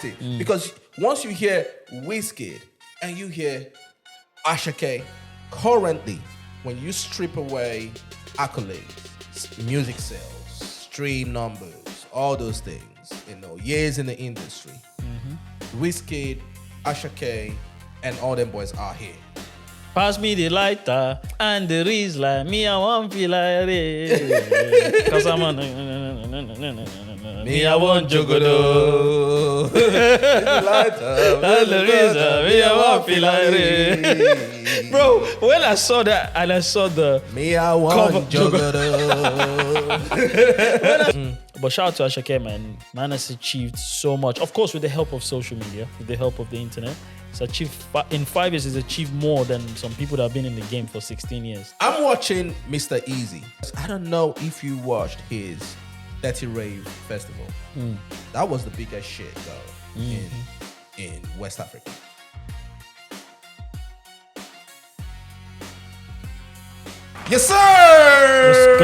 Because once you hear Wizkid and you hear Asake, currently, when you strip away accolades, music sales, stream numbers, all those things, years in the industry, Wizkid, Asake, and all them boys are here. Pass me the lighter and the Rizla. Me, I want feel like it. Cause I'm on. Me, I want Jogodo. Lighter and the Rizla. Me, I want feel like it. Bro, when I saw that and I saw the Me, I want Jogodo. But shout out to Asake, man. Man has achieved so much. Of course, with the help of social media, with the help of the internet. It's achieved in 5 years. He's achieved more than some people that have been in the game for 16 years. I'm watching Mr. Eazi. I don't know if you watched his Dirty Rave Festival. That was the biggest shit though in West Africa. Yes, sir.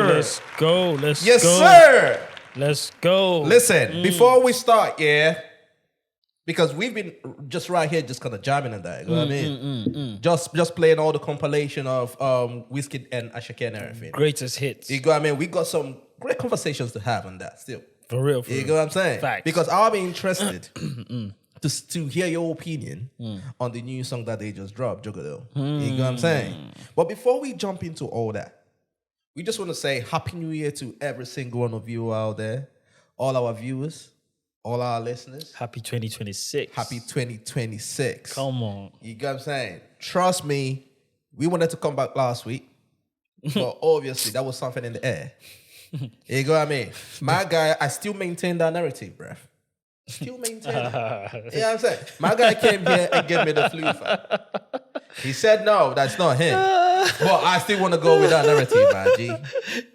Let's go. Yes, sir. Let's go. Listen, before we start, because we've been just right here, just kind of jamming on that. You know what I mean? Just playing all the compilation of Wizkid and Asake and everything. Greatest hits. You know what I mean? We got some great conversations to have on that still. For real. You know what I'm saying? Facts. Because I'll be interested to hear your opinion on the new song that they just dropped, Jogodo. You know what I'm saying? But before we jump into all that, we just want to say Happy New Year to every single one of you out there, all our viewers, all our listeners. Happy 2026. Happy 2026. Come on. You know what I'm saying? Trust me, we wanted to come back last week, but obviously that was something in the air. You know what I mean? My guy, I still maintain that narrative, bruh. Still maintain it. You know what I'm saying? My guy came here and gave me the flu. He said no, that's not him. But I still want to go with that narrative, man, G.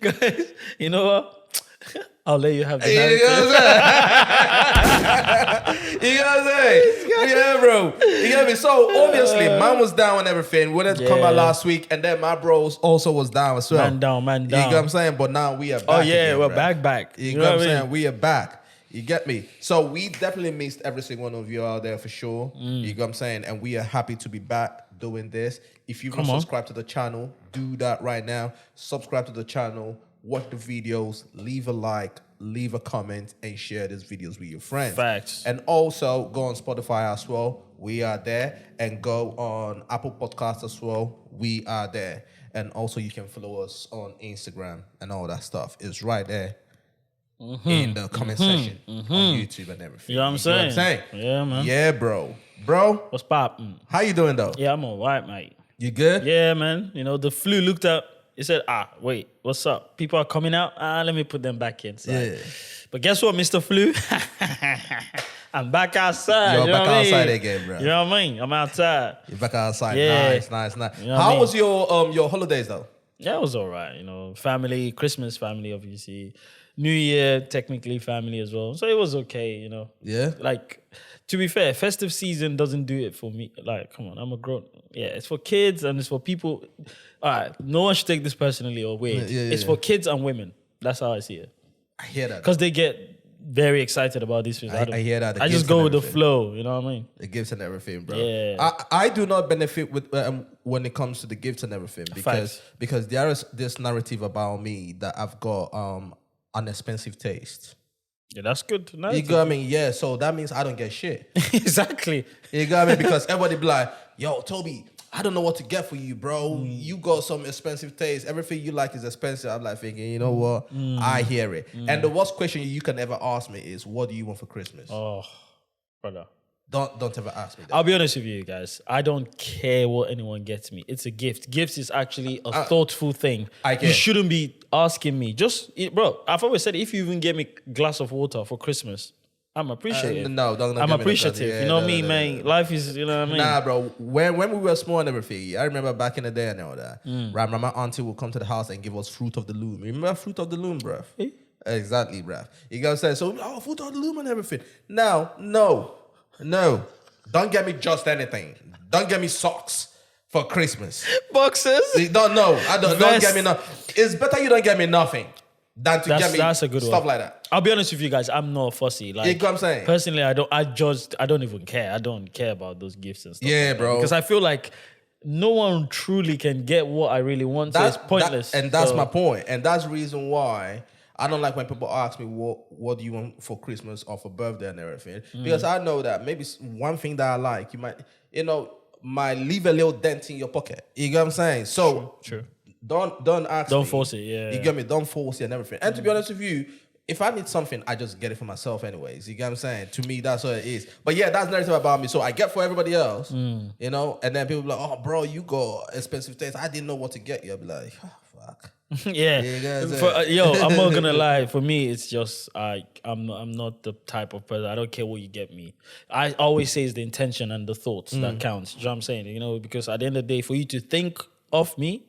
Guys, you know what? I'll let you have the You narrative. know what I'm saying? You know what I'm saying? Yeah, bro. You get me? So, obviously, man was down and everything. We wanted to come out last week, and then my bros also was down as well. Man down. You know what I'm saying? But now we are back. Oh, yeah, again, we're bro. back. You know what I'm saying? We are back. You get me? So we definitely missed every single one of you out there for sure. You know what I'm saying? And we are happy to be back doing this. If you've not subscribed to the channel, do that right now. Subscribe to the channel, watch the videos, leave a like, leave a comment, and share these videos with your friends. Facts. And also go on Spotify as well. We are there. And go on Apple Podcasts as well. We are there. And also you can follow us on Instagram and all that stuff. It's right there. In the comment section on YouTube and everything. You know what I'm saying? Yeah, man. Yeah, bro. Bro, What's poppin'? how you doing though? Yeah, I'm all right, mate. You good? Yeah, man. You know, the flu looked up. He said, wait, what's up? People are coming out. Let me put them back inside. Yeah. But guess what, Mr. Flu? I'm back outside. You're you know back what I mean? outside again, bro. You know what I mean? I'm outside. You're back outside. Yeah. Nice. You know what How I mean? was your holidays though? Yeah, it was all right. You know, family, Christmas family, obviously. New Year, technically family as well. So it was okay, you know. Yeah. Like, to be fair, festive season doesn't do it for me. Like, come on, I'm a grown. Yeah, it's for kids and it's for people. All right, no one should take this personally or weird. It's for kids and women. That's how I see it. I hear that. Because they get very excited about these things. I hear that. I just go with the flow, you know what I mean? The gifts and everything, bro. Yeah. I do not benefit with when it comes to the gifts and everything because there is this narrative about me that I've got an expensive taste. Yeah, that's good. You got what I mean? Yeah, so that means I don't get shit. Exactly. You got me? Because everybody be like, yo, Toby, I don't know what to get for you, bro. You got some expensive taste. Everything you like is expensive. I'm like thinking, you know what? I hear it. And the worst question you can ever ask me is, what do you want for Christmas? Oh, brother. Don't ever ask me that. I'll be honest with you guys. I don't care what anyone gets me. It's a gift. Gifts is actually a thoughtful thing. You shouldn't be asking me. Bro, I've always said, if you even get me a glass of water for Christmas, I'm appreciative. I'm appreciative. Yeah, you know me, man. Life is, you know what I mean? Nah, bro. When we were small and everything, I remember back in the day and all that. Right, my auntie would come to the house and give us fruit of the loom. Remember fruit of the loom, bro? Exactly, bro. You got to say, so, fruit of the loom and everything. Now, no. Don't get me just anything. Don't get me socks for Christmas. Boxes? Don't get me nothing. It's better you don't get me nothing. than to get me that's a good stuff one. like that. I'll be honest with you guys. I'm not fussy. Like, You know what I'm saying? Personally, I don't even care. I don't care about those gifts and stuff. Yeah, like that. bro. Because I feel like no one truly can get what I really want. So it's pointless. That's my point. And that's the reason why I don't like when people ask me what do you want for Christmas or for birthday and everything. Because I know that maybe one thing that I like, you might leave a little dent in your pocket. You get what I'm saying? So True. Don't ask me. Don't force it, yeah. You get me? Don't force it and everything. And to be honest with you, if I need something, I just get it for myself anyways. You get what I'm saying? To me, that's what it is. But yeah, that's narrative about me. So I get for everybody else, and then people be like, oh, bro, you got expensive taste. I didn't know what to get you. I'll be like, oh, fuck. Yeah. I'm not gonna lie. For me, it's just I'm not the type of person. I don't care what you get me. I always say it's the intention and the thoughts that counts. You know what I'm saying? Because at the end of the day, for you to think of me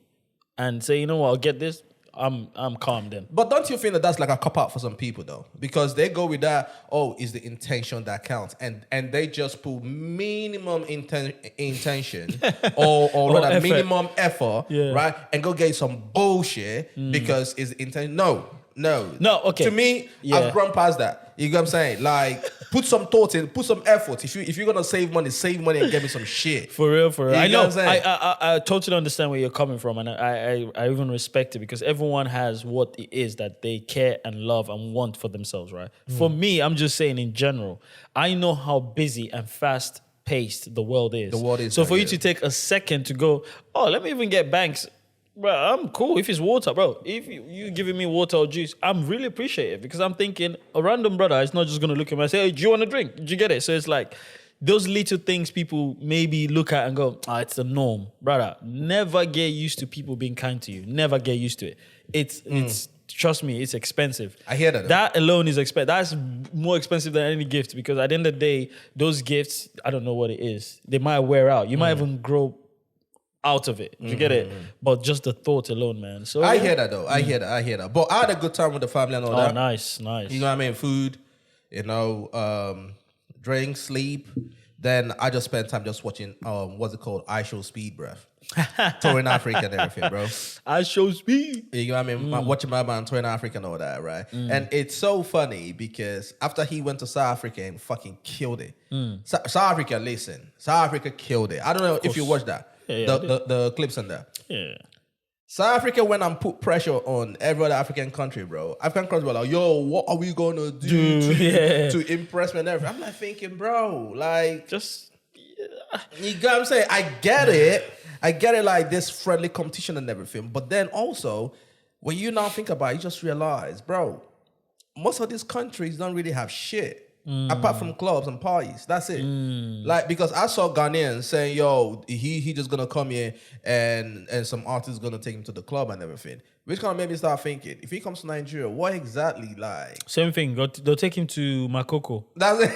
and say, you know what, I'll get this, I'm calm then. But don't you think that that's like a cop out for some people though? Because they go with that, it's the intention that counts, and they just put minimum intention or rather effort. minimum effort, right? And go get some bullshit because it's intention. No. Okay. To me, I've grown past that. You get what I'm saying? Like, put some thought in, put some effort. If you're gonna save money and get me some shit. For real. I know. I totally understand where you're coming from, and I even respect it because everyone has what it is that they care and love and want for themselves, right? For me, I'm just saying in general, I know how busy and fast paced the world is. So for you to take a second to go, let me even get Banks. Bro, I'm cool if it's water, bro. If you giving me water or juice, I'm really appreciative because I'm thinking a random brother is not just gonna look at me and say, hey, do you want a drink? Did you get it? So it's like those little things people maybe look at and go, it's the norm. Brother, never get used to people being kind to you. Never get used to it. It's trust me, it's expensive. I hear that. That alone is expensive. That's more expensive than any gift because at the end of the day, those gifts, I don't know what it is. They might wear out. You might even grow out of it. You get it? But just the thought alone, man. So I hear that though. I hear that. But I had a good time with the family and all that. Nice. You know what I mean? Food, drink, sleep. Then I just spent time just watching what's it called? Ishowspeed, bruv. Touring Africa and everything, bro. Ishowspeed. You know what I mean? Watching my man touring Africa and all that, right? And it's so funny because after he went to South Africa and fucking killed it. South Africa, listen. South Africa killed it. I don't know if you watched that. The clips on there. Yeah. South Africa went and put pressure on every other African country, bro. African countries were like, yo, what are we going to do to impress me and everything? I'm like thinking, bro, like... Just... You get what I'm saying? I get it like this friendly competition and everything. But then also, when you now think about it, you just realize, bro, most of these countries don't really have shit. Apart from clubs and parties, that's it. Like, because I saw Ghanaians saying, yo, he just gonna come here and some artists gonna take him to the club and everything. Which kind of made me start thinking, if he comes to Nigeria, what exactly like? Same thing. They'll take him to Makoko. That's it.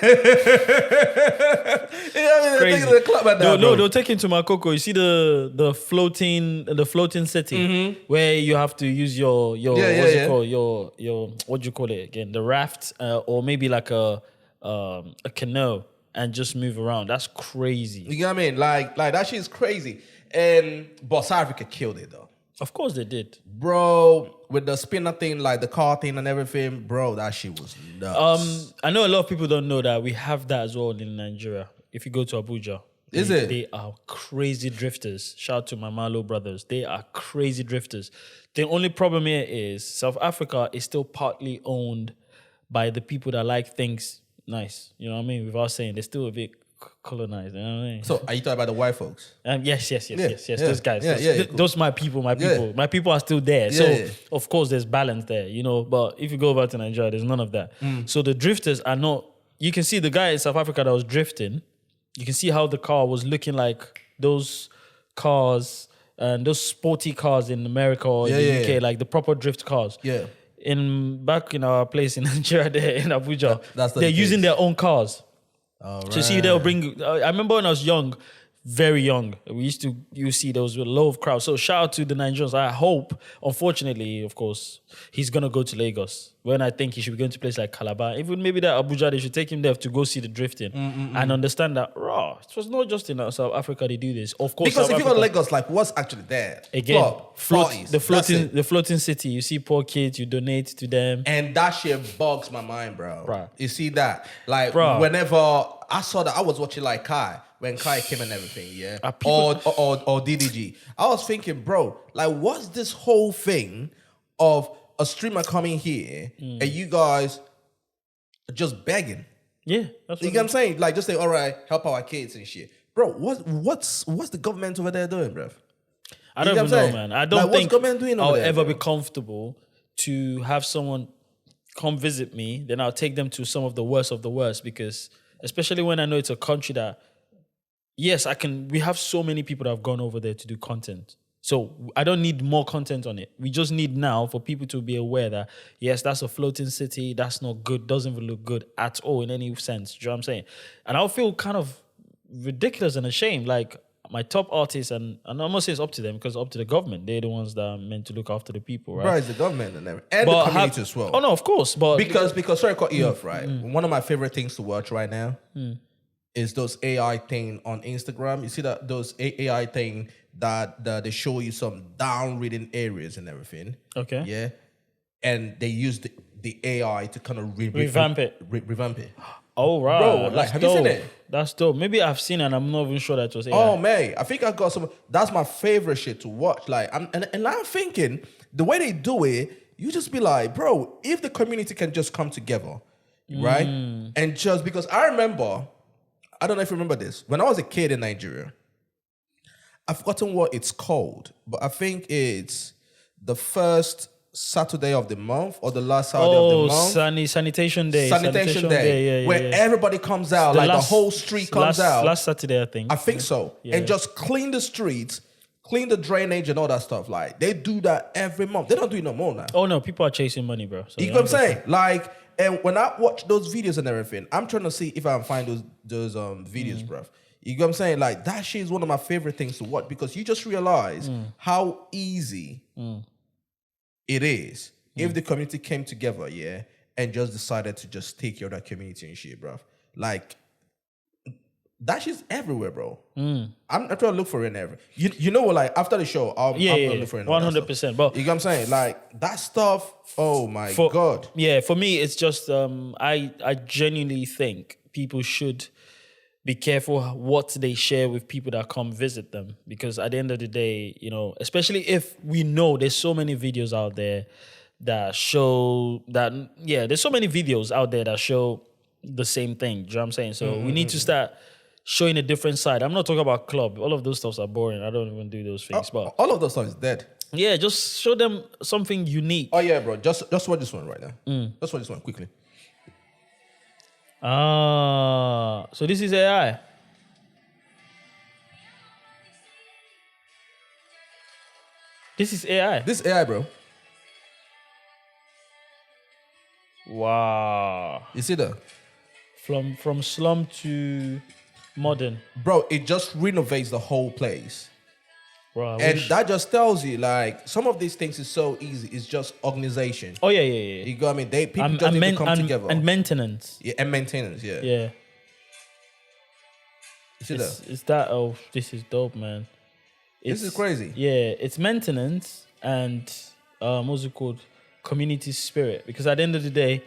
You know what I mean? They're taking to the club and that, No, they'll take him to Makoko. You see the floating city where you have to use your what's it called? Your what do you call it again? The raft or maybe like a canoe and just move around. That's crazy. You know what I mean? Like that shit is crazy. But South Africa killed it though. Of course they did. Bro, with the spinner thing, like the car thing and everything, bro, that shit was nuts. I know a lot of people don't know that we have that as well in Nigeria. If you go to Abuja. They are crazy drifters. Shout out to my Malo brothers. They are crazy drifters. The only problem here is South Africa is still partly owned by the people that like things nice. You know what I mean? Without saying, they're still a bit colonized. You know what I mean? So are you talking about the white folks? Yes. Those guys. Cool. Those my people. My people are still there. So of course there's balance there, But if you go over to Nigeria, there's none of that. So the drifters are not. You can see the guy in South Africa that was drifting. You can see how the car was looking like those cars and those sporty cars in America or the UK, like the proper drift cars. Yeah. Back in our place in Nigeria, there in Abuja, they're using their own cars. Right. So see, they'll bring. I remember when I was young, very young. You see there was a lot of crowds. So shout out to the Nigerians. I hope, unfortunately, of course, he's gonna go to Lagos. When I think he should be going to places like Calabar, even maybe that Abuja, they should take him there to go see the drifting and understand that it was not just in South Africa they do this. Of course, because South if you go to Lagos, like what's actually there? Again, Floaties. the floating city. You see poor kids, you donate to them, and that shit bugs my mind, bro. Bruh. You see that, like whenever I saw that, I was watching like Kai. When Kai came and everything, yeah, or DDG, I was thinking, bro, like, what's this whole thing of a streamer coming here and you guys just begging? Yeah, that's what I'm saying. Like, just say, all right, help our kids and shit, bro. What's the government over there doing, bro? I don't even know, man. I don't think I'll ever be comfortable to have someone come visit me. Then I'll take them to some of the worst, because especially when I know it's a country that. Yes, we have so many people that have gone over there to do content. So I don't need more content on it. We just need now for people to be aware that, yes, that's a floating city. That's not good. Doesn't even look good at all in any sense. Do you know what I'm saying? And I'll feel kind of ridiculous and ashamed. Like my top artists, and I'm not saying it's up to them because it's up to the government. They're the ones that are meant to look after the people, right? Right, it's the government and everything. And the community as well. Oh, no, of course. But because sorry, I cut you off, right? One of my favorite things to watch right now is those AI thing on Instagram. You see that those AI thing that they show you some down reading areas and everything. Okay. Yeah. And they use the AI to kind of revamp it. Revamp it. Oh, right. Bro, like, have you seen it? That's dope. Maybe I've seen it and I'm not even sure that was AI. Oh, man. I think I got some. That's my favorite shit to watch. Like, and I'm thinking, the way they do it, you just be like, bro, if the community can just come together, right? And just because I remember, I don't know if you remember this. When I was a kid in Nigeria, I've forgotten what it's called, but I think it's the first Saturday of the month or the last Saturday of the month. Sanitation Day. Sanitation Day. Where everybody comes out, the whole street comes out. Last Saturday, I think. I think so. Yeah. And just clean the streets, clean the drainage and all that stuff. Like, they do that every month. They don't do it no more now. Oh, no. People are chasing money, bro. So you know what I'm saying? Like, and when I watch those videos and everything, I'm trying to see if I can find those videos, bruv. You know what I'm saying? Like, that shit is one of my favorite things to watch because you just realize how easy it is if the community came together, yeah, and just decided to just take care of that community and shit, bruv. Like, that shit's everywhere, bro. I'm trying to look for it in every. You know what? Like, after the show, I'm gonna look for it. 100%. But you know what I'm saying? Like, that stuff. Oh my god. Yeah, for me, it's just I genuinely think people should be careful what they share with people that come visit them, because at the end of the day, you know, especially if we know there's so many videos out there that show that. Yeah, there's so many videos out there that show the same thing. Do you know what I'm saying? So we need to start showing a different side. I'm not talking about club. All of those stuffs are boring. I don't even do those things. But all of those stuff is dead. Yeah, just show them something unique. Oh yeah, bro. Just watch this one right now. Just watch this one quickly. So this is AI. This is AI. This is AI, bro. Wow. You see that? From slum to modern. Bro, it just renovates the whole place. Bro, that just tells you, like, some of these things is so easy. It's just organization. Oh, yeah. You got me? People just need to come together. And maintenance. Yeah, and maintenance, yeah. Yeah. You see that? It's that, oh, this is dope, man. This is crazy. Yeah, it's maintenance and, what's it called? Community spirit. Because at the end of the day,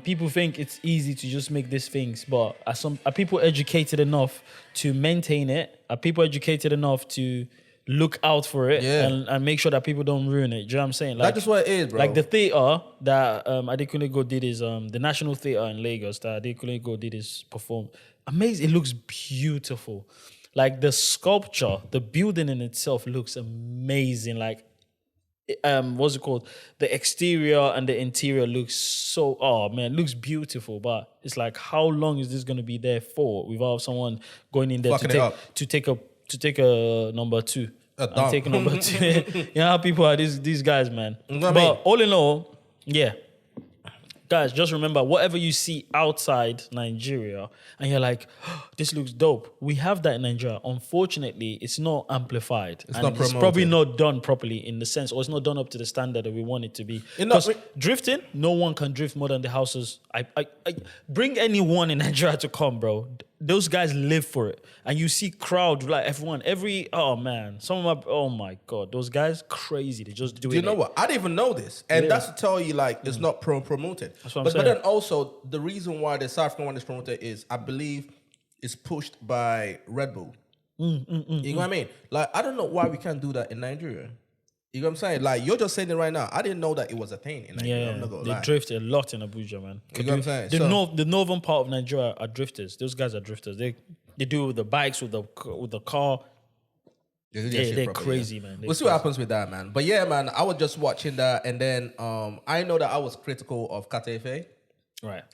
people think it's easy to just make these things, but are people educated enough to maintain it? Are people educated enough to look out for it and make sure that people don't ruin it? Do you know what I'm saying? Like, that's just what it is, bro. Like the theater that Adekunle Gold did is the National Theater in Lagos that Adekunle Gold did is perform. Amazing. It looks beautiful. Like the sculpture, the building in itself looks amazing. Like, what's it called? The exterior and the interior looks so, looks beautiful. But it's like, how long is this going to be there for without someone going in there to take a number two? And take a number two. You know how people are, these guys, man. But all in all, yeah, guys, just remember, whatever you see outside Nigeria, and you're like, oh, this looks dope. We have that in Nigeria. Unfortunately, it's not amplified. It's probably not done properly in the sense, or it's not done up to the standard that we want it to be. Because drifting, no one can drift more than the houses. I bring anyone in Nigeria to come, bro. Those guys live for it. And you see crowd, like everyone, oh man, oh my God, those guys, crazy. They just do it. You know what? I didn't even know this. And that's to tell you, like, it's not promoted. That's what I'm saying. But then also, the reason why the South African one is promoted is, I believe, it's pushed by Red Bull. You know what I mean? Like, I don't know why we can't do that in Nigeria. You know what I'm saying? Like, you're just saying it right now. I didn't know that it was a thing in Nigeria. I'm not gonna lie. They drift a lot in Abuja, man. You know what I'm saying? The northern part of Nigeria are drifters. Those guys are drifters. They do with the bikes, with the car. They're crazy, man. We'll see what happens with that, man. But yeah, man, I was just watching that, and then I know that I was critical of Efe. Right.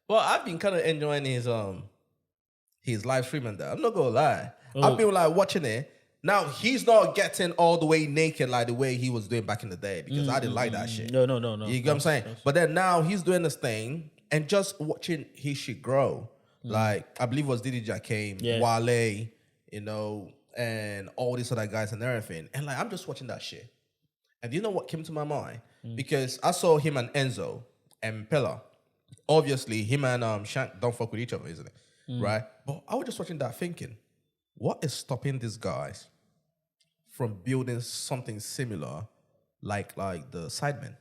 Well, I've been kind of enjoying his live streaming. That I'm not gonna lie. I've been like watching it. Now, he's not getting all the way naked like the way he was doing back in the day, because I didn't like that shit. No. You know what I'm saying? But then now he's doing this thing and just watching his shit grow. Like, I believe it was DJ came, Wale, you know, and all these other guys and everything. And like, I'm just watching that shit. And you know what came to my mind? Because I saw him and Enzo and Pella. Obviously, him and Shank don't fuck with each other, isn't it? Right? But I was just watching that thinking, what is stopping these guys from building something similar like the Sidemen?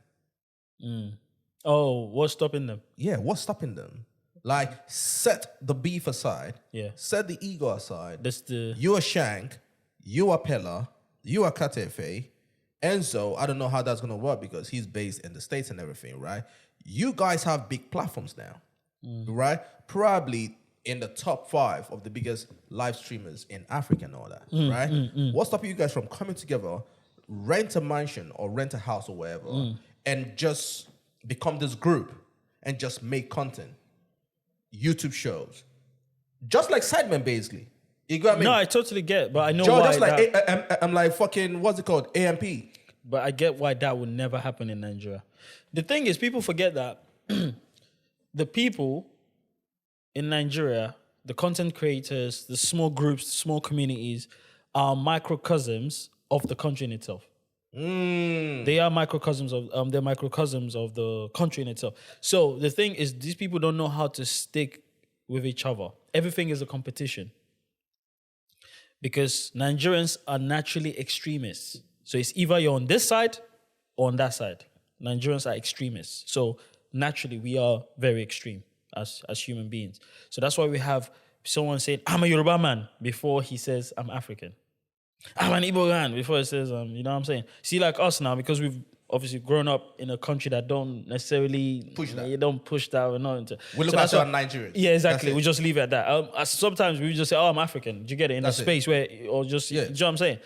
Oh, what's stopping them? Yeah, what's stopping them? Like, set the beef aside. Yeah. Set the ego aside. You are Shank. You are Pella. You are Efe. Enzo, I don't know how that's going to work because he's based in the States and everything, right? You guys have big platforms now, right? Probably in the top 5 of the biggest live streamers in Africa and all that, right? What's stopping you guys from coming together, rent a mansion or rent a house or wherever, and just become this group and just make content, YouTube shows, just like Sidemen, basically. You got me? No, I totally get, but I know why. Just like I'm like fucking, what's it called? AMP. But I get why that would never happen in Nigeria. The thing is, people forget that the people in Nigeria, the content creators, the small groups, small communities, are microcosms of the country in itself. They are microcosms of the country in itself. So the thing is, these people don't know how to stick with each other. Everything is a competition. Because Nigerians are naturally extremists. So it's either you're on this side or on that side. Nigerians are extremists. So naturally, we are very extreme as human beings. So that's why we have someone saying, I'm a Yoruba man, before he says, I'm African. I'm an Igbo man, before he says, you know what I'm saying? See, like us now, because we've obviously grown up in a country that don't necessarily push that. You don't push that. We're not into. We look at Nigerians. Yeah, exactly. We just leave it at that. Sometimes we just say, "Oh, I'm African." Do you get it? In a space where, or just, do you know what I'm saying?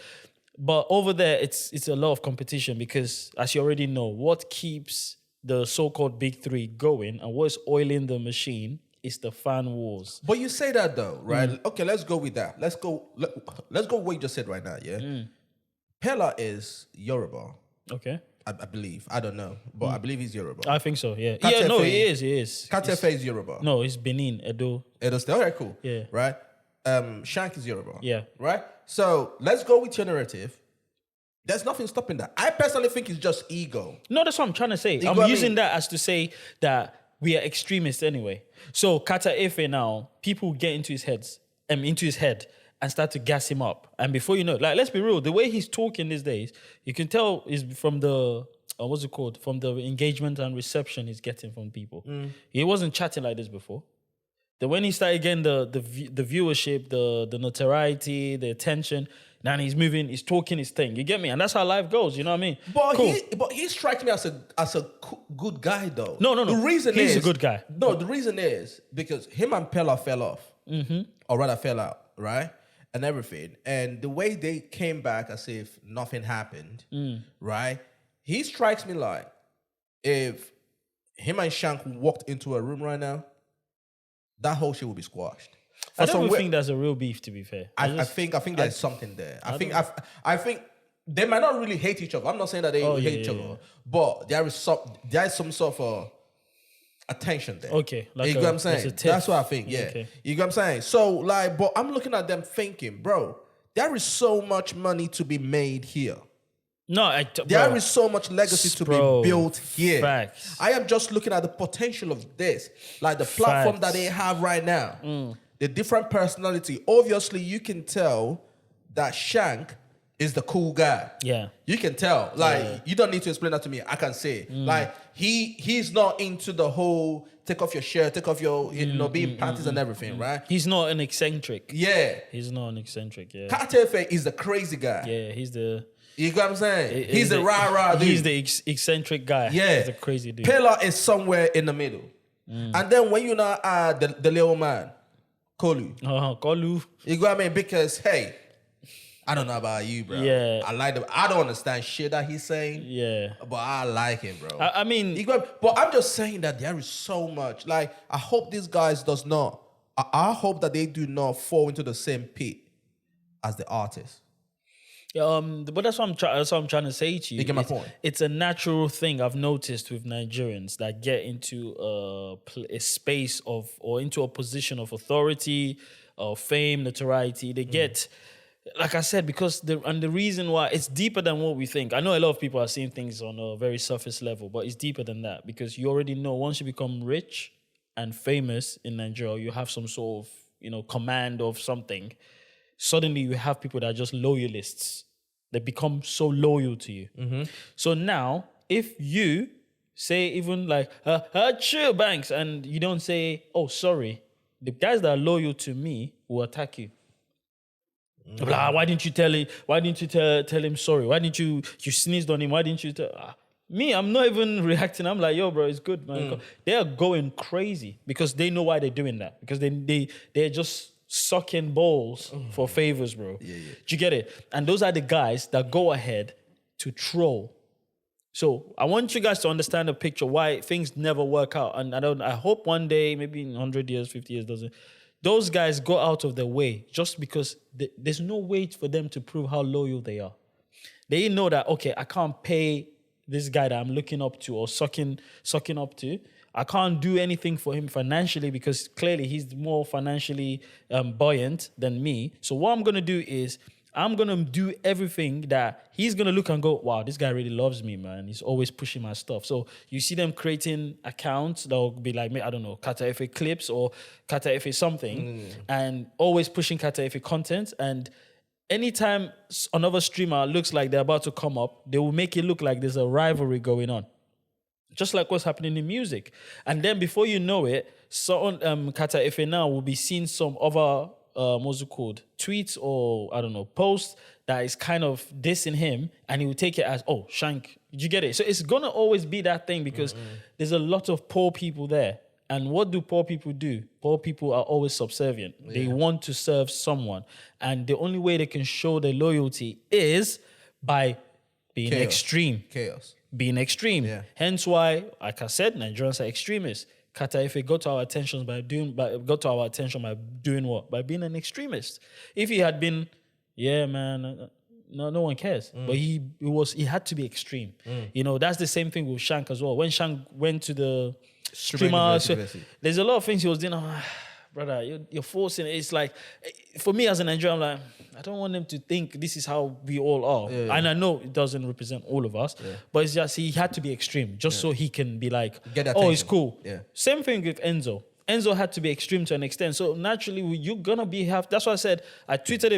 But over there, it's a lot of competition because, as you already know, what keeps the so-called big three going and what's oiling the machine is the fan wars. But you say that though, right? Okay, let's go with that. Let's go what you just said right now. Yeah, Pella is Yoruba. Okay. I believe. I don't know. But I believe he's Yoruba. I think so, yeah. No, he is. Efe is Yoruba. No, it's Benin, Edo. State. All right, cool. Yeah. Right? Shank is Yoruba. Yeah. Right? So, let's go with your narrative. There's nothing stopping that. I personally think it's just ego. No, that's what I'm trying to say. I'm using that as to say that we are extremists anyway. So, Efe now, people get into his head and start to gas him up. And before you know it, like, let's be real, the way he's talking these days, you can tell is from the, from the engagement and reception he's getting from people. He wasn't chatting like this before. Then when he started getting the viewership, the notoriety, the attention, now he's talking his thing. You get me? And that's how life goes, you know what I mean? But he strikes me as a good guy, though. No. The reason he's a good guy. No, the reason is because him and Pella fell off. Or rather fell out, right? And everything. And the way they came back as if nothing happened, right? He strikes me like if him and Shank walked into a room right now, that whole shit would be squashed. I don't think there's a real beef, to be fair. I think there's something there. I think they might not really hate each other. I'm not saying that they hate each other, but there is some sort of attention there. Okay. You get what I'm saying? That's what I think, yeah. Okay. You get what I'm saying? So, like, but I'm looking at them thinking, bro, there is so much money to be made here. No, there is so much legacy to be built here. Facts. I am just looking at the potential of this, like the platform that they have right now, the different personality. Obviously, you can tell that Shank is the cool guy. Yeah, you can tell. Like you don't need to explain that to me. I can say like he's not into the whole take off your shirt, take off your being panties and everything, right? He's not an eccentric. Yeah, he's not an eccentric. Yeah, Efe is the crazy guy. Yeah, he's the. You know what I'm saying? He's the rah-rah dude. He's the eccentric guy. Yeah. He's the crazy dude. Pillar is somewhere in the middle. And then when you now add the little man, Kolu. Kolu. You know what I mean? Because, hey, I don't know about you, bro. Yeah. I don't understand shit that he's saying. Yeah. But I like him, bro. I mean... But I'm just saying that there is so much. Like, I hope these guys does not... I hope that they do not fall into the same pit as the artist. But that's what I'm trying to say to you. You get my point. It's a natural thing I've noticed with Nigerians that get into a space of or into a position of authority, or fame, notoriety. They get, like I said, because the reason why it's deeper than what we think. I know a lot of people are seeing things on a very surface level, but it's deeper than that because you already know once you become rich and famous in Nigeria, you have some sort of command of something. Suddenly you have people that are just loyalists. They become so loyal to you. So now, if you say even like, chill, Banks, and you don't say, oh, sorry, the guys that are loyal to me will attack you. Like, why didn't you tell him? Why didn't you tell him sorry? Why didn't you sneezed on him? Why didn't you tell... Me, I'm not even reacting. I'm like, yo, bro, it's good, man. They are going crazy because they know why they're doing that. Because they're just... sucking balls for favors, bro. Yeah. Do you get it? And those are the guys that go ahead to troll. So I want you guys to understand the picture why things never work out. And I hope one day, maybe in 100 years, 50 years, those guys go out of their way just because there's no way for them to prove how loyal they are. They know that, okay, I can't pay this guy that I'm looking up to or sucking up to. I can't do anything for him financially because clearly he's more financially buoyant than me. So what I'm going to do is I'm going to do everything that he's going to look and go, wow, this guy really loves me, man. He's always pushing my stuff. So you see them creating accounts that will be like, I don't know, Kata Efe clips or Kata Efe something and always pushing Kata Efe content. And anytime another streamer looks like they're about to come up, they will make it look like there's a rivalry going on. Just like what's happening in music. And then before you know it, Kata Efe now will be seeing some other, what's it called, tweets or, I don't know, posts that is kind of dissing him and he will take it as, oh, Shank, did you get it? So it's going to always be that thing because there's a lot of poor people there. And what do poor people do? Poor people are always subservient. Yeah. They want to serve someone. And the only way they can show their loyalty is by being extreme. Being extreme. Yeah. Hence why, like I said, Nigerians are extremists. Kata Efe got to our attention by doing what? By being an extremist. If he had been, yeah, man, no one cares. But he had to be extreme. That's the same thing with Shank as well. When Shank went to the streamer, there's a lot of things he was doing. Brother, you're forcing it. It's like, for me as a Nigerian, I'm like, I don't want them to think this is how we all are. Yeah. And I know it doesn't represent all of us, but it's just he had to be extreme just so he can be like, oh, it's cool. Yeah. Same thing with Enzo. Enzo had to be extreme to an extent. So naturally, you're gonna that's why I said, I tweeted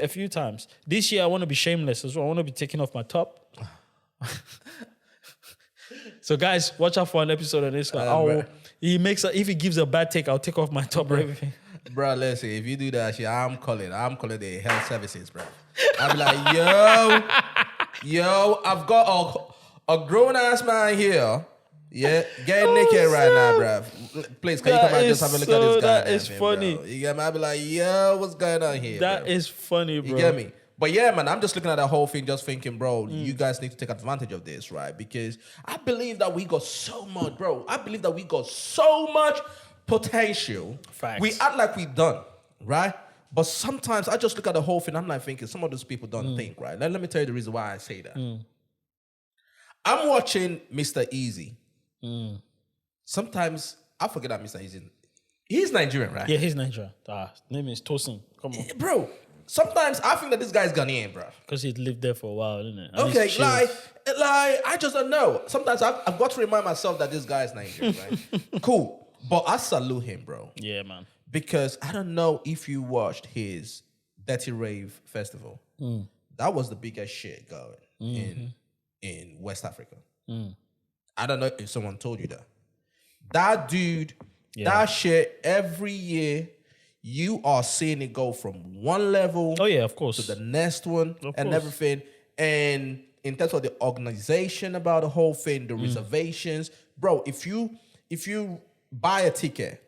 a few times. This year, I want to be shameless as well. I want to be taking off my top. So guys, watch out for an episode of this guy. If he gives a bad take, I'll take off my top or everything. Bro, listen, if you do that shit, I'm calling the health services, bro. I'll be like, yo, I've got a grown-ass man here. Yeah, getting naked right now, bro. Please, can you come out and just have a look at this guy? That is funny. Bro. You get me? I'll be like, yo, what's going on here? That is funny, bro. You get me? But yeah, man, I'm just looking at that whole thing, just thinking, bro, you guys need to take advantage of this, right? Because I believe that we got so much, bro. I believe that we got so much potential. Facts. We act like we done, right? But sometimes I just look at the whole thing, I'm like thinking, some of those people don't think, right? Let me tell you the reason why I say that. I'm watching Mr. Eazi. sometimes I forget that Mr. Eazi. He's Nigerian, right? Yeah, he's Nigerian. Name is Tosin. Come on. Bro, sometimes I think that this guy's Ghanaian, bro. Because he'd lived there for a while, isn't it? And Okay, like, I just don't know. Sometimes I've got to remind myself that this guy is Nigerian, right? Cool. But I salute him, bro. Yeah, man. Because I don't know if you watched his Dirty Rave festival. That was the biggest shit going in West Africa. I don't know if someone told you that. That dude, that shit, every year, you are seeing it go from one level of course. to the next one and everything. And in terms of the organization about the whole thing, the reservations, bro, if you buy a ticket,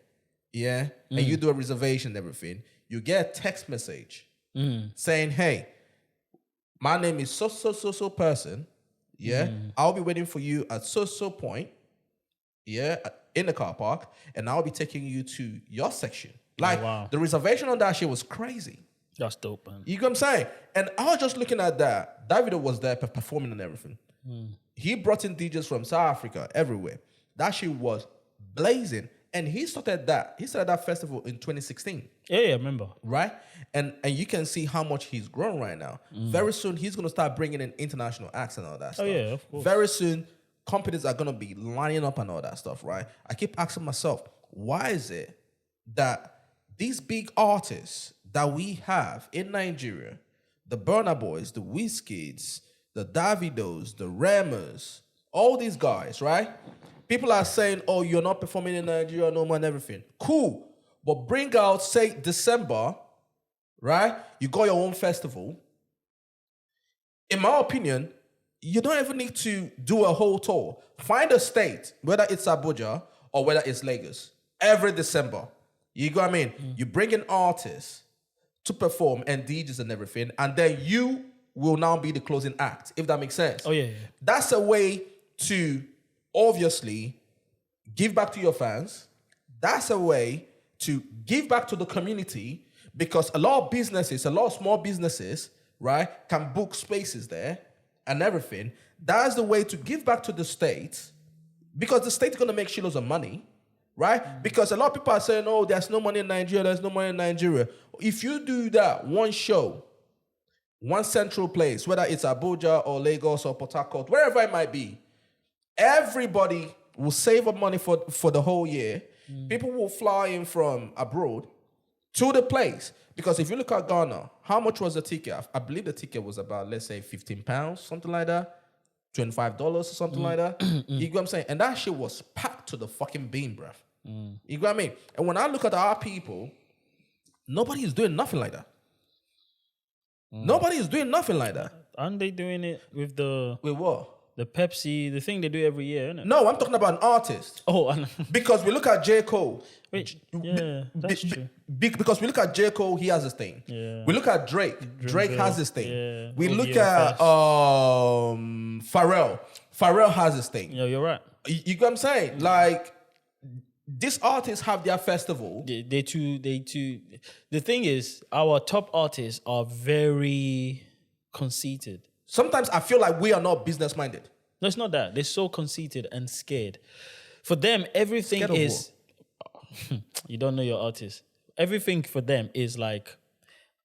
and you do a reservation and everything, you get a text message saying, hey, my name is so person, I'll be waiting for you at so point, in the car park, and I'll be taking you to your section. Like, the reservation on that shit was crazy. That's dope, man. You know what I'm saying? And I was just looking at that. Davido was there performing and everything. He brought in DJs from South Africa, everywhere. That shit was blazing. And he started that festival in 2016. Yeah, I remember. Right? And you can see how much he's grown right now. Very soon, he's going to start bringing in international acts and all that stuff. Oh, yeah, of course. Very soon, companies are going to be lining up and all that stuff, right? I keep asking myself, why is it that these big artists that we have in Nigeria, the Burna Boys, the Wizkids, the Davidos, the Remas, all these guys, right? People are saying, oh, you're not performing in Nigeria no more and everything. Cool. But bring out, say, December, right? You got your own festival. In my opinion, you don't even need to do a whole tour. Find a state, whether it's Abuja or whether it's Lagos, every December. You know what I mean? You bring in artists to perform and DJs and everything, and then you will now be the closing act, if that makes sense. Oh, yeah. That's a way to obviously give back to your fans. That's a way to give back to the community, because a lot of businesses, a lot of small businesses, right, can book spaces there and everything. That's the way to give back to the state, because the state's going to make shitloads of money, right? Because a lot of people are saying, oh, there's no money in Nigeria, there's no money in Nigeria. If you do that, one show, one central place, whether it's Abuja or Lagos or Port Harcourt, wherever it might be, everybody will save up money for the whole year. People will fly in from abroad to the place. Because if you look at Ghana, how much was the ticket? I believe the ticket was about, let's say, £15, something like that. $25 or something like that. You know what I'm saying? And that shit was packed to the fucking beam, bruv. You know what I mean? And when I look at our people, nobody is doing nothing like that. Nobody is doing nothing like that. Aren't they doing it with With what? the Pepsi, the thing they do every year, isn't it? No, I'm talking about an artist. Oh, I know. Because we look at J. Cole. Wait, yeah, that's true. Because we look at J. Cole, he has his thing. Yeah. We look at Drake. Drake has his thing. Yeah. We look at Pharrell. Pharrell has his thing. Yeah, you're right. You get what I'm saying? Like, these artists have their festival. They too. The thing is, our top artists are very conceited. Sometimes I feel like we are not business minded. No, it's not that. They're so conceited and scared. For them, everything is... You don't know your artist. Everything for them is like,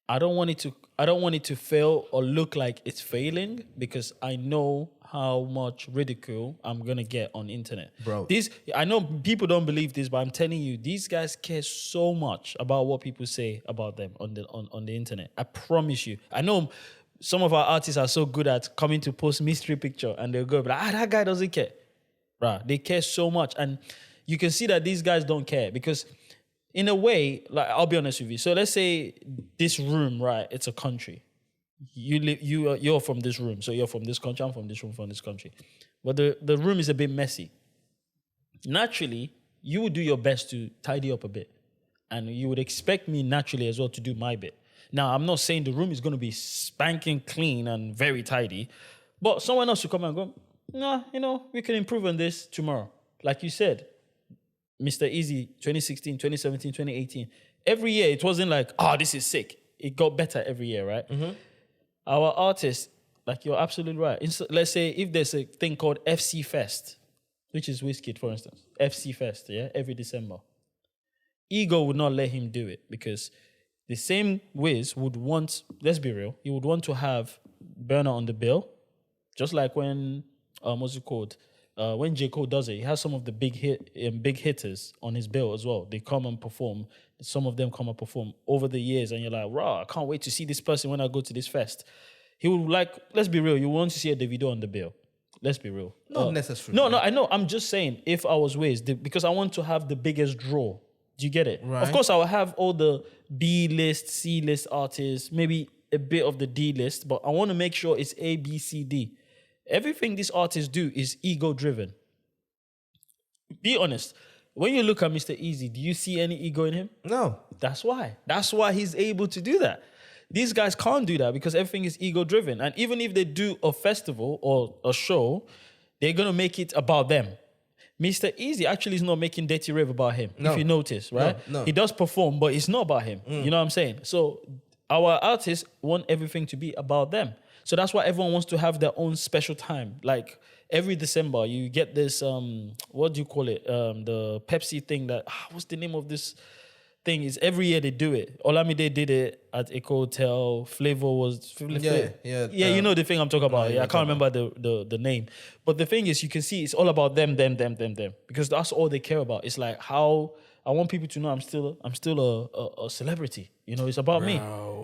I don't want it to fail or look like it's failing, because I know how much ridicule I'm gonna get on the internet. Bro. I know people don't believe this, but I'm telling you, these guys care so much about what people say about them on the internet. I promise you. I know some of our artists are so good at coming to post mystery picture and they'll go like, that guy doesn't care. Right? They care so much. And you can see that these guys don't care, because in a way, like, I'll be honest with you. So let's say this room, right? It's a country. You're from this room. So you're from this country. I'm from this room, from this country. But the room is a bit messy. Naturally, you would do your best to tidy up a bit. And you would expect me naturally as well to do my bit. Now, I'm not saying the room is going to be spanking clean and very tidy, but someone else should come and go, nah, we can improve on this tomorrow. Like you said, Mr. Eazi, 2016, 2017, 2018. Every year, it wasn't like, this is sick. It got better every year, right? Mm-hmm. Our artists, like, you're absolutely right. Let's say if there's a thing called FC Fest, which is Wizkid, for instance, FC Fest, yeah, every December, ego would not let him do it because the same Wiz would want, let's be real, he would want to have Burner on the bill, just like when, what's it called? When J. Cole does it, he has some of the big hitters on his bill as well. They come and perform. Some of them come and perform over the years, and you're like, "Raw! I can't wait to see this person when I go to this fest." He would like, let's be real, you want to see a Davido on the bill. Let's be real. Not necessarily. No, I know. I'm just saying, if I was Wiz, because I want to have the biggest draw. Do you get it? Right. Of course, I will have all the B list, C list artists, maybe a bit of the D list, but I want to make sure it's A, B, C, D. Everything these artists do is ego-driven. Be honest. When you look at Mr. Eazi, do you see any ego in him? No. That's why. That's why he's able to do that. These guys can't do that because everything is ego-driven. And even if they do a festival or a show, they're going to make it about them. Mr. Eazi actually is not making Dirty Rave about him, if you notice, right? No. He does perform, but it's not about him. You know what I'm saying? So our artists want everything to be about them. So that's why everyone wants to have their own special time. Like every December, you get this, what do you call it? The Pepsi thing that, what's the name of this thing? Is every year they do it. Olamide did it at Eco Hotel. Flavor was... Yeah. You know the thing I'm talking about. I can't remember the name. But the thing is, you can see it's all about them. Because that's all they care about. It's like how... I want people to know I'm still a celebrity. You know, it's about me.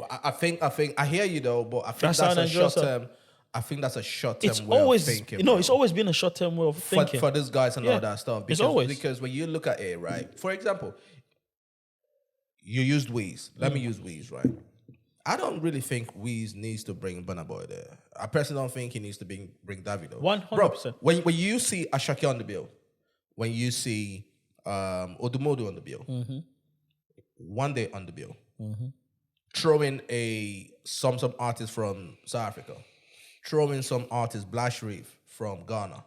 I think I hear you though, but I think that's a short term. I think that's a short term way of thinking. It's always been a short term way of thinking for these guys and all that stuff. Because when you look at it, right? For example, you used Wiz. Let me use Wiz, right? I don't really think Wiz needs to bring Burna Boy there. I personally don't think he needs to bring Davido. 100%. When you see Asake on the bill, when you see Odumodu on the bill, one day on the bill, throw in some artist from South Africa, throw in some artist, Black Sharif from Ghana,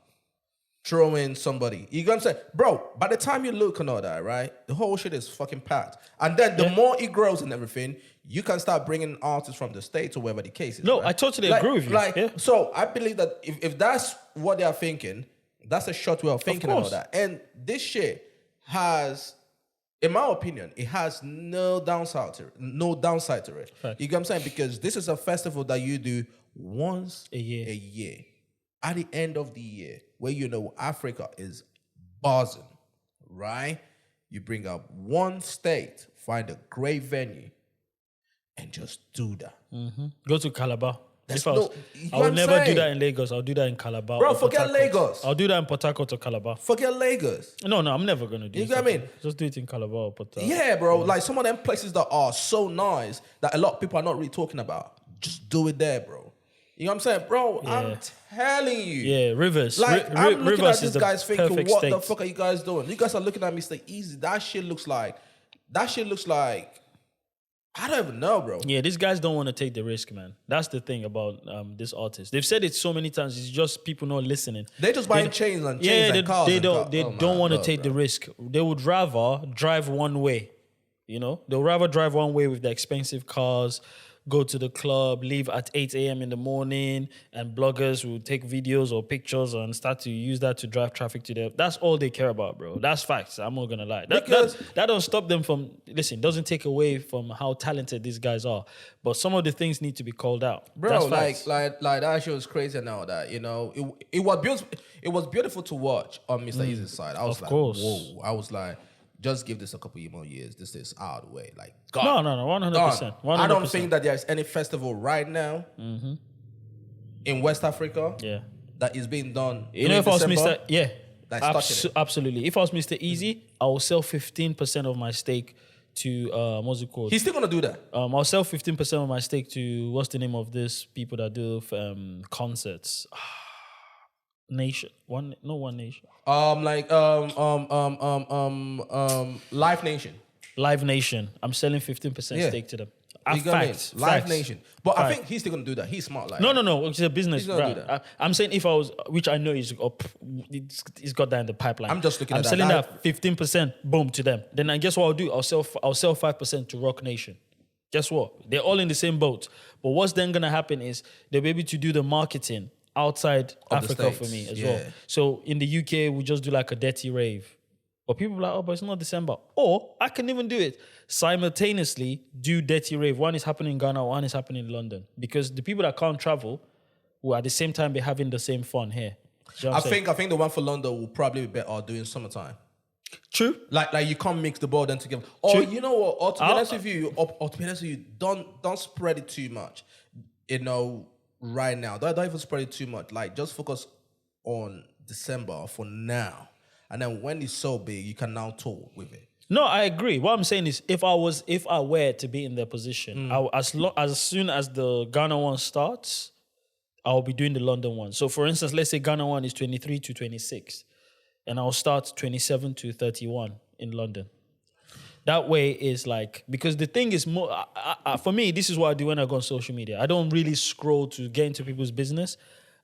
throw in somebody. You gonna say, bro, by the time you look and all that, right, the whole shit is fucking packed. And then the more it grows and everything, you can start bringing artists from the States or wherever the case is. No, right? I totally agree with you. So I believe that if that's what they are thinking, that's a short way of thinking and all that. And this shit has, in my opinion, it has no downside to it. Fact. You get what I'm saying? Because this is a festival that you do once a year. At the end of the year, where you know Africa is buzzing, right? You bring up one state, find a great venue, and just do that. Go to Calabar. I would never do that in Lagos. I'll do that in Calabar. Bro, forget Lagos. I'll do that in Port Harcourt or Calabar. Forget Lagos. No, I'm never going to do it. You get what I mean? Just do it in Calabar or Port Harcourt. Yeah, bro. Like some of them places that are so nice that a lot of people are not really talking about. Just do it there, bro. You know what I'm saying? Bro, I'm telling you. Yeah, Rivers. Like, I'm looking Rivers at these guys thinking, what state. the fuck are you guys doing? You guys are looking at Mr. Eazi. That shit looks like, I don't even know, bro. Yeah, these guys don't want to take the risk, man. That's the thing about this artist. They've said it so many times. It's just people not listening. They're just buying chains and cars. They don't want to take the risk. They would rather drive one way. You know, they'll rather drive one way with the expensive cars, go to the club, leave at 8 a.m. in the morning, and bloggers will take videos or pictures and start to use that to drive traffic to them. That's all they care about, bro. That's facts. I'm not gonna lie. That don't stop them from, listen, doesn't take away from how talented these guys are. But some of the things need to be called out. Bro, like that show was crazy and all that, you know. It was beautiful to watch on Mr. Eazi's side. I was whoa. I was like, just give this a couple more years. This is out of the way. Like, God. No, 100%. I don't think that there's any festival right now in West Africa that is being done. You know, if I was December, Mr. Absolutely. If I was Mr. Eazi, I will sell 15% of my stake to, what's it called? He's still going to do that. I'll sell 15% of my stake to, what's the name of this people that do concerts? Nation. One Nation. Live Nation. Live Nation. I'm selling 15% stake to them. Facts. Live Nation. But I think he's still gonna do that. He's smart like that. No. It's a business. He's gonna do that. I'm saying if I was, which I know is up, he's got that in the pipeline. I'm just looking at that. I'm selling that 15%, boom, to them. Then I guess what I'll do, I'll sell 5% to Rock Nation. Guess what? They're all in the same boat. But what's then gonna happen is they'll be able to do the marketing outside Africa for me as well. So in the UK, we just do like a dirty rave. But people are like, oh, but it's not December. Or I can even do it simultaneously, do dirty rave. One is happening in Ghana, one is happening in London. Because the people that can't travel will at the same time be having the same fun here. You know I think the one for London will probably be better doing summertime. True. Like you can't mix the both then together. Or you know what? Or to be honest with you, don't spread it too much. You know, right now, don't even spread it too much. Like just focus on December for now, and then when it's so big, you can now tour with it. No, I agree. What I'm saying is, if I were to be in their position, as soon as the Ghana one starts, I'll be doing the London one. So, for instance, let's say Ghana one is 23 to 26, and I'll start 27 to 31 in London. That way is like, because the thing is more, for me, this is what I do when I go on social media. I don't really scroll to get into people's business.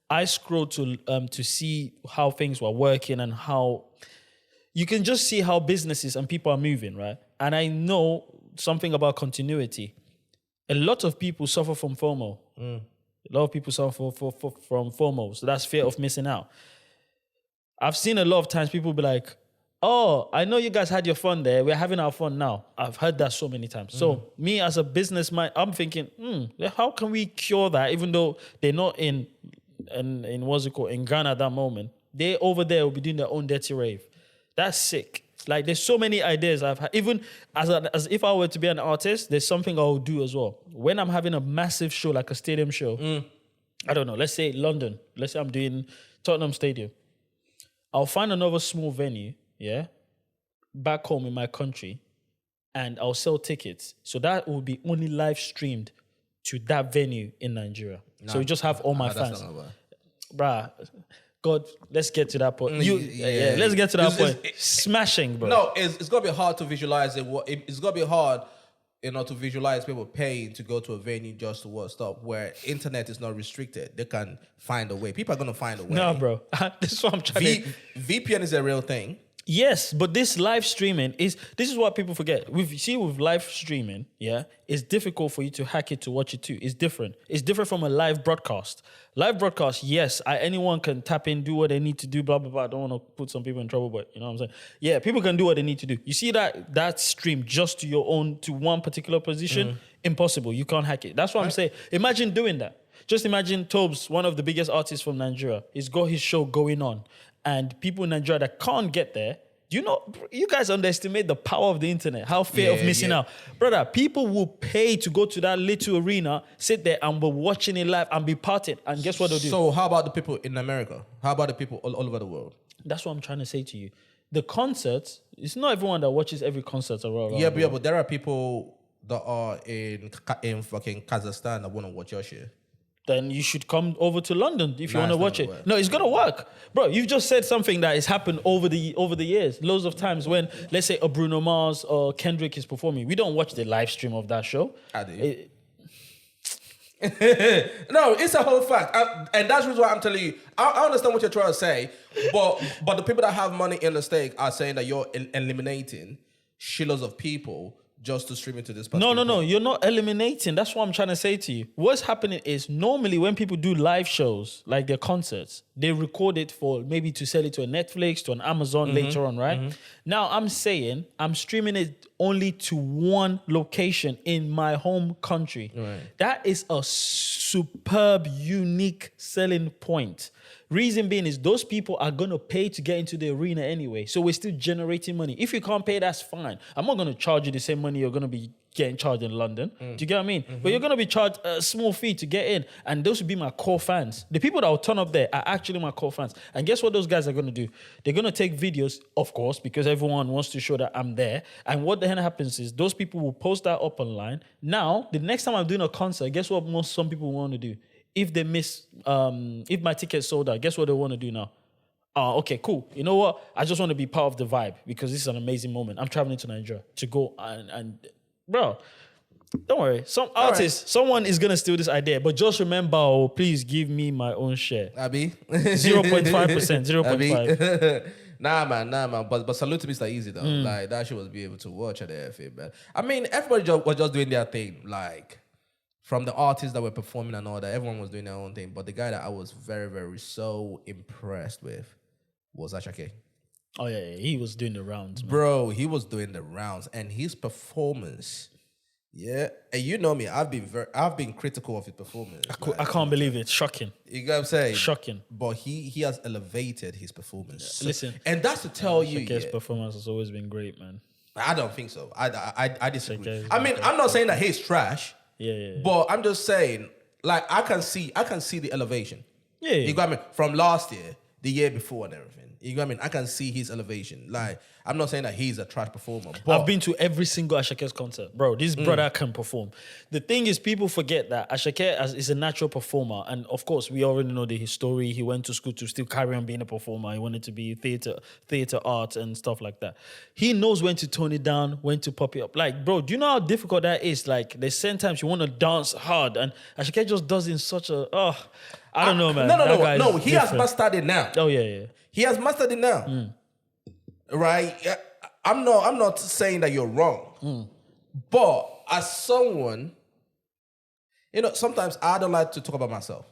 I scroll to see how things were working and how you can just see how businesses and people are moving, right? And I know something about continuity. A lot of people suffer from FOMO. A lot of people suffer from FOMO. So that's fear of missing out. I've seen a lot of times people be like, oh, I know you guys had your fun there. We're having our fun now. I've heard that so many times. So me as a businessman, I'm thinking, how can we cure that? Even though they're not in what's it called, in Ghana at that moment. They over there will be doing their own dirty rave. That's sick. Like there's so many ideas I've had. Even as if I were to be an artist, there's something I will do as well. When I'm having a massive show, like a stadium show, I don't know, let's say London. Let's say I'm doing Tottenham Stadium. I'll find another small venue, back home in my country, and I'll sell tickets. So that will be only live streamed to that venue in Nigeria. So we just have all my fans. Bruh, God, let's get to that point. Let's get to that point. Smashing, bro. No, it's gonna be hard to visualize it. It's gonna be hard, to visualize people paying to go to a venue just to watch stuff where internet is not restricted. They can find a way. People are gonna find a way. No, bro. This is what I'm trying to. VPN is a real thing. Yes, but this live streaming this is what people forget. With live streaming, it's difficult for you to hack it to watch it too. It's different. It's different from a live broadcast. Live broadcast, yes, anyone can tap in, do what they need to do, blah, blah, blah. I don't want to put some people in trouble, but you know what I'm saying? Yeah, people can do what they need to do. You see that stream just to your own, to one particular position, impossible. You can't hack it. That's what I'm saying. Imagine doing that. Just imagine Tobes, one of the biggest artists from Nigeria, he's got his show going on. And people in Nigeria that can't get there, you guys underestimate the power of the internet, how fear of missing out. Brother, people will pay to go to that little arena, sit there and be watching it live and be partying. And guess what they'll do? So how about the people in America? How about the people all over the world? That's what I'm trying to say to you. The concerts, it's not everyone that watches every concert around. But there are people that are in fucking Kazakhstan that want to watch your shit. Then you should come over to London if you want to watch it. No, it's gonna work, bro. You've just said something that has happened over the years, loads of times. When let's say a Bruno Mars or Kendrick is performing, we don't watch the live stream of that show. I do. No, it's a whole fact, and that's the reason why I'm telling you. I understand what you're trying to say, but the people that have money in the stake are saying that you're eliminating shitloads of people just to stream it to this particular No, you're not eliminating. That's what I'm trying to say to you. What's happening is normally when people do live shows, like their concerts, they record it for maybe to sell it to a Netflix, to an Amazon later on, right? Now I'm saying I'm streaming it only to one location in my home country. Right. That is a superb, unique selling point. Reason being is those people are going to pay to get into the arena anyway. So we're still generating money. If you can't pay, that's fine. I'm not going to charge you the same money you're going to be getting charged in London. Do you get what I mean? But you're going to be charged a small fee to get in. And those would be my core fans. The people that will turn up there are actually my core fans. And guess what those guys are going to do? They're going to take videos, of course, because everyone wants to show that I'm there. And what the hell happens is those people will post that up online. Now, the next time I'm doing a concert, guess what some people want to do? If they miss, if my ticket's sold out, guess what they want to do now? Okay, cool. You know what? I just want to be part of the vibe because this is an amazing moment. I'm traveling to Nigeria to go and bro, don't worry. Someone is going to steal this idea, but just remember, please give me my own share. Abi? 0.5%, 0.5. Nah, man. But salute to Mr. Eazi, though. Like, that shit was be able to watch at the FA, man. I mean, everybody was just doing their thing. Like, from the artists that were performing and all that, everyone was doing their own thing. But the guy that I was very, very so impressed with was Asake. Oh yeah, he was doing the rounds, man. Bro, he was doing the rounds, and his performance. Yeah, and you know me, I've been critical of his performance. I can't believe it. Shocking. You know what I'm saying? Shocking. But he has elevated his performance. Yeah. Listen, and that's to tell you, Ashake's performance has always been great, man. I don't think so. I disagree. I mean, I'm not saying that he's trash. Yeah. But I'm just saying, like, I can see the elevation. Yeah. You got me? From last year, the year before, and everything. You know what I mean? I can see his elevation. Like, I'm not saying that he's a trash performer. But I've been to every single Ashake's concert. Bro, this brother can perform. The thing is, people forget that Asake is a natural performer. And of course, we already know his story. He went to school to still carry on being a performer. He wanted to be theater art and stuff like that. He knows when to tone it down, when to pop it up. Like, bro, do you know how difficult that is? Like, there's sometimes you want to dance hard. And Asake just does it in such a... I don't know, man. No. He has mastered it now. Oh, yeah. He has mastered it now. Right? I'm not saying that you're wrong. But as someone, you know, sometimes I don't like to talk about myself.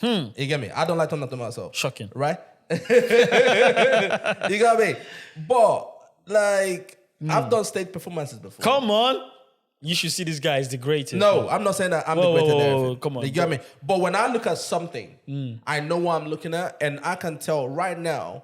You get me? I don't like talking about myself. Shocking. Right? You got me? But, like, I've done stage performances before. Come on. You should see this guy is the greatest. No, I'm not saying that I'm the greatest. Whoa, come on. You get me? But when I look at something, I know what I'm looking at, and I can tell right now,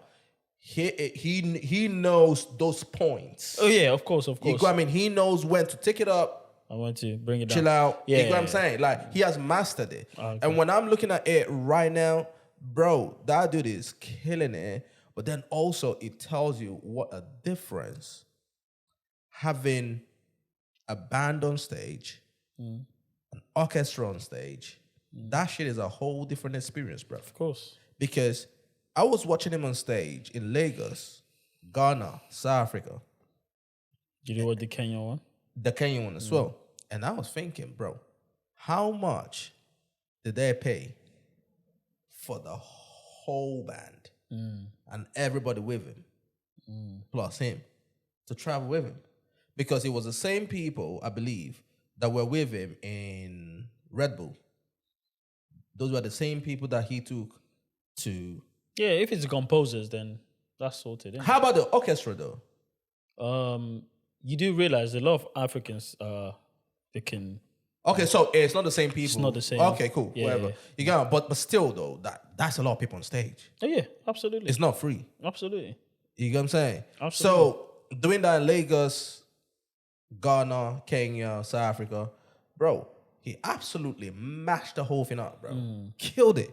he knows those points. Oh yeah, of course. You know what I mean? He knows when to take it up. I want to bring it down. Chill out. Yeah, you know what I'm saying? Like, he has mastered it. Okay. And when I'm looking at it right now, bro, that dude is killing it. But then also it tells you what a difference having a band on stage, an orchestra on stage, that shit is a whole different experience, bro. Of course. Because I was watching him on stage in Lagos, Ghana, South Africa. Did you watch the Kenyan one? The Kenyan one as well. And I was thinking, bro, how much did they pay for the whole band and everybody with him, plus him, to travel with him? Because it was the same people, I believe, that were with him in Red Bull. Those were the same people that he took to... Yeah, if it's the composers, then that's sorted. How about the orchestra, though? You do realize a lot of Africans, they can... Okay, so it's not the same people. It's not the same. Okay, cool, Yeah, whatever. yeah. You got, but still, though, that's a lot of people on stage. Oh yeah, absolutely. It's not free. Absolutely. You get what I'm saying? Absolutely. So, doing that in Lagos, Ghana, Kenya, South Africa, bro, he absolutely mashed the whole thing up, bro. Killed it.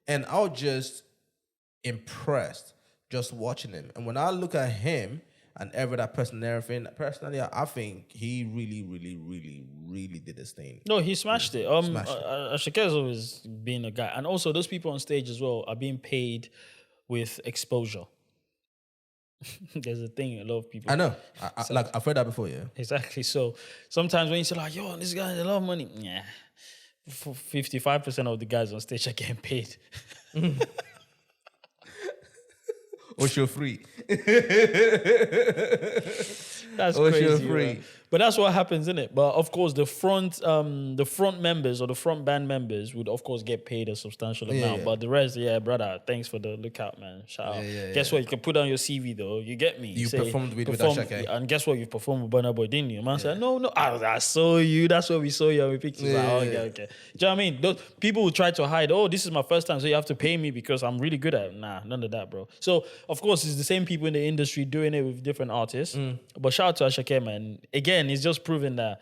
And I was just impressed just watching him. And when I look at him and that person and everything, personally, I think he really, really, really, really did his thing. No, he smashed it. Asake has always been a guy. And also, those people on stage as well are being paid with exposure. There's a thing a lot of people... I know. I've heard that before, yeah. Exactly. So sometimes when you say like, yo, this guy has a lot of money, 55% of the guys on stage are getting paid. Or you're free. That's crazy. Right? But that's what happens, isn't it? But of course, the front members or the front band members would of course get paid a substantial amount. Yeah. But the rest, brother, thanks for the lookout, man. Shout out. Guess what? You can put on your CV though. You get me. You performed with Asake. And guess what? You performed with Burna Boy, didn't you? Man said, no. I saw you. That's where we saw you on the pictures. Okay. Do you know what I mean? Those people will try to hide. Oh, this is my first time, so you have to pay me because I'm really good at it. Nah, none of that, bro. So of course, it's the same people in the industry doing it with different artists. But shout out to Asake, man. Again, it's just proven that,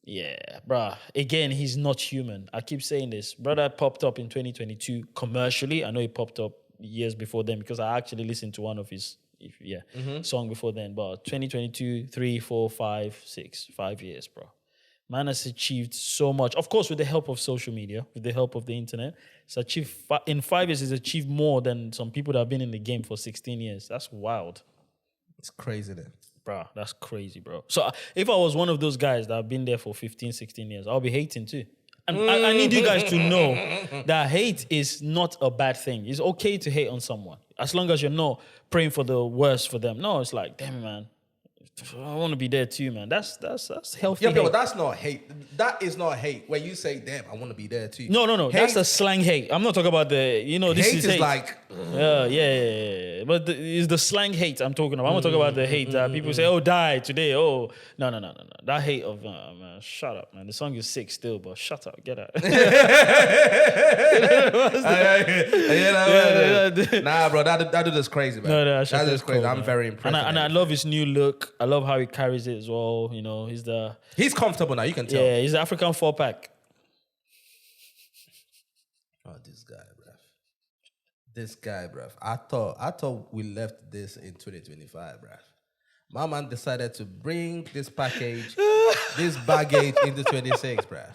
bruh, again, he's not human. I keep saying this. Brother popped up in 2022 commercially. I know he popped up years before then because I actually listened to one of his song before then. But 2022, 3, 4, 5, 6, 5 years, bro. Man has achieved so much. Of course, with the help of social media, with the help of the internet. It's achieved, in 5 years, he's achieved more than some people that have been in the game for 16 years. That's wild. It's crazy then. Bro, that's crazy, bro. So if I was one of those guys that have been there for 15, 16 years, I'll be hating too. And I need you guys to know that hate is not a bad thing. It's okay to hate on someone as long as you're not praying for the worst for them. No, it's like, damn, man, I want to be there too, man. That's healthy. Yeah, but that's not hate. That is not hate. When you say, "Damn, I want to be there too." No. Hate, that's the slang hate. I'm not talking about the. This hate is hate. Hate. Like, yeah. But it's the slang hate I'm talking about. I'm not talking about the hate that people say, "Oh, die today." Oh, no. That hate of man, shut up, man. The song is sick still, but shut up, get out. Nah, bro, that dude is crazy, man. No, that is crazy. Cool, I'm very impressed. And I love his new look. I love how he carries it as well. He's comfortable now. You can tell. Yeah, he's the African 4-pack. Oh, this guy, bruv. I thought we left this in 2025, bruv. My man decided to bring this baggage into 26, bruv.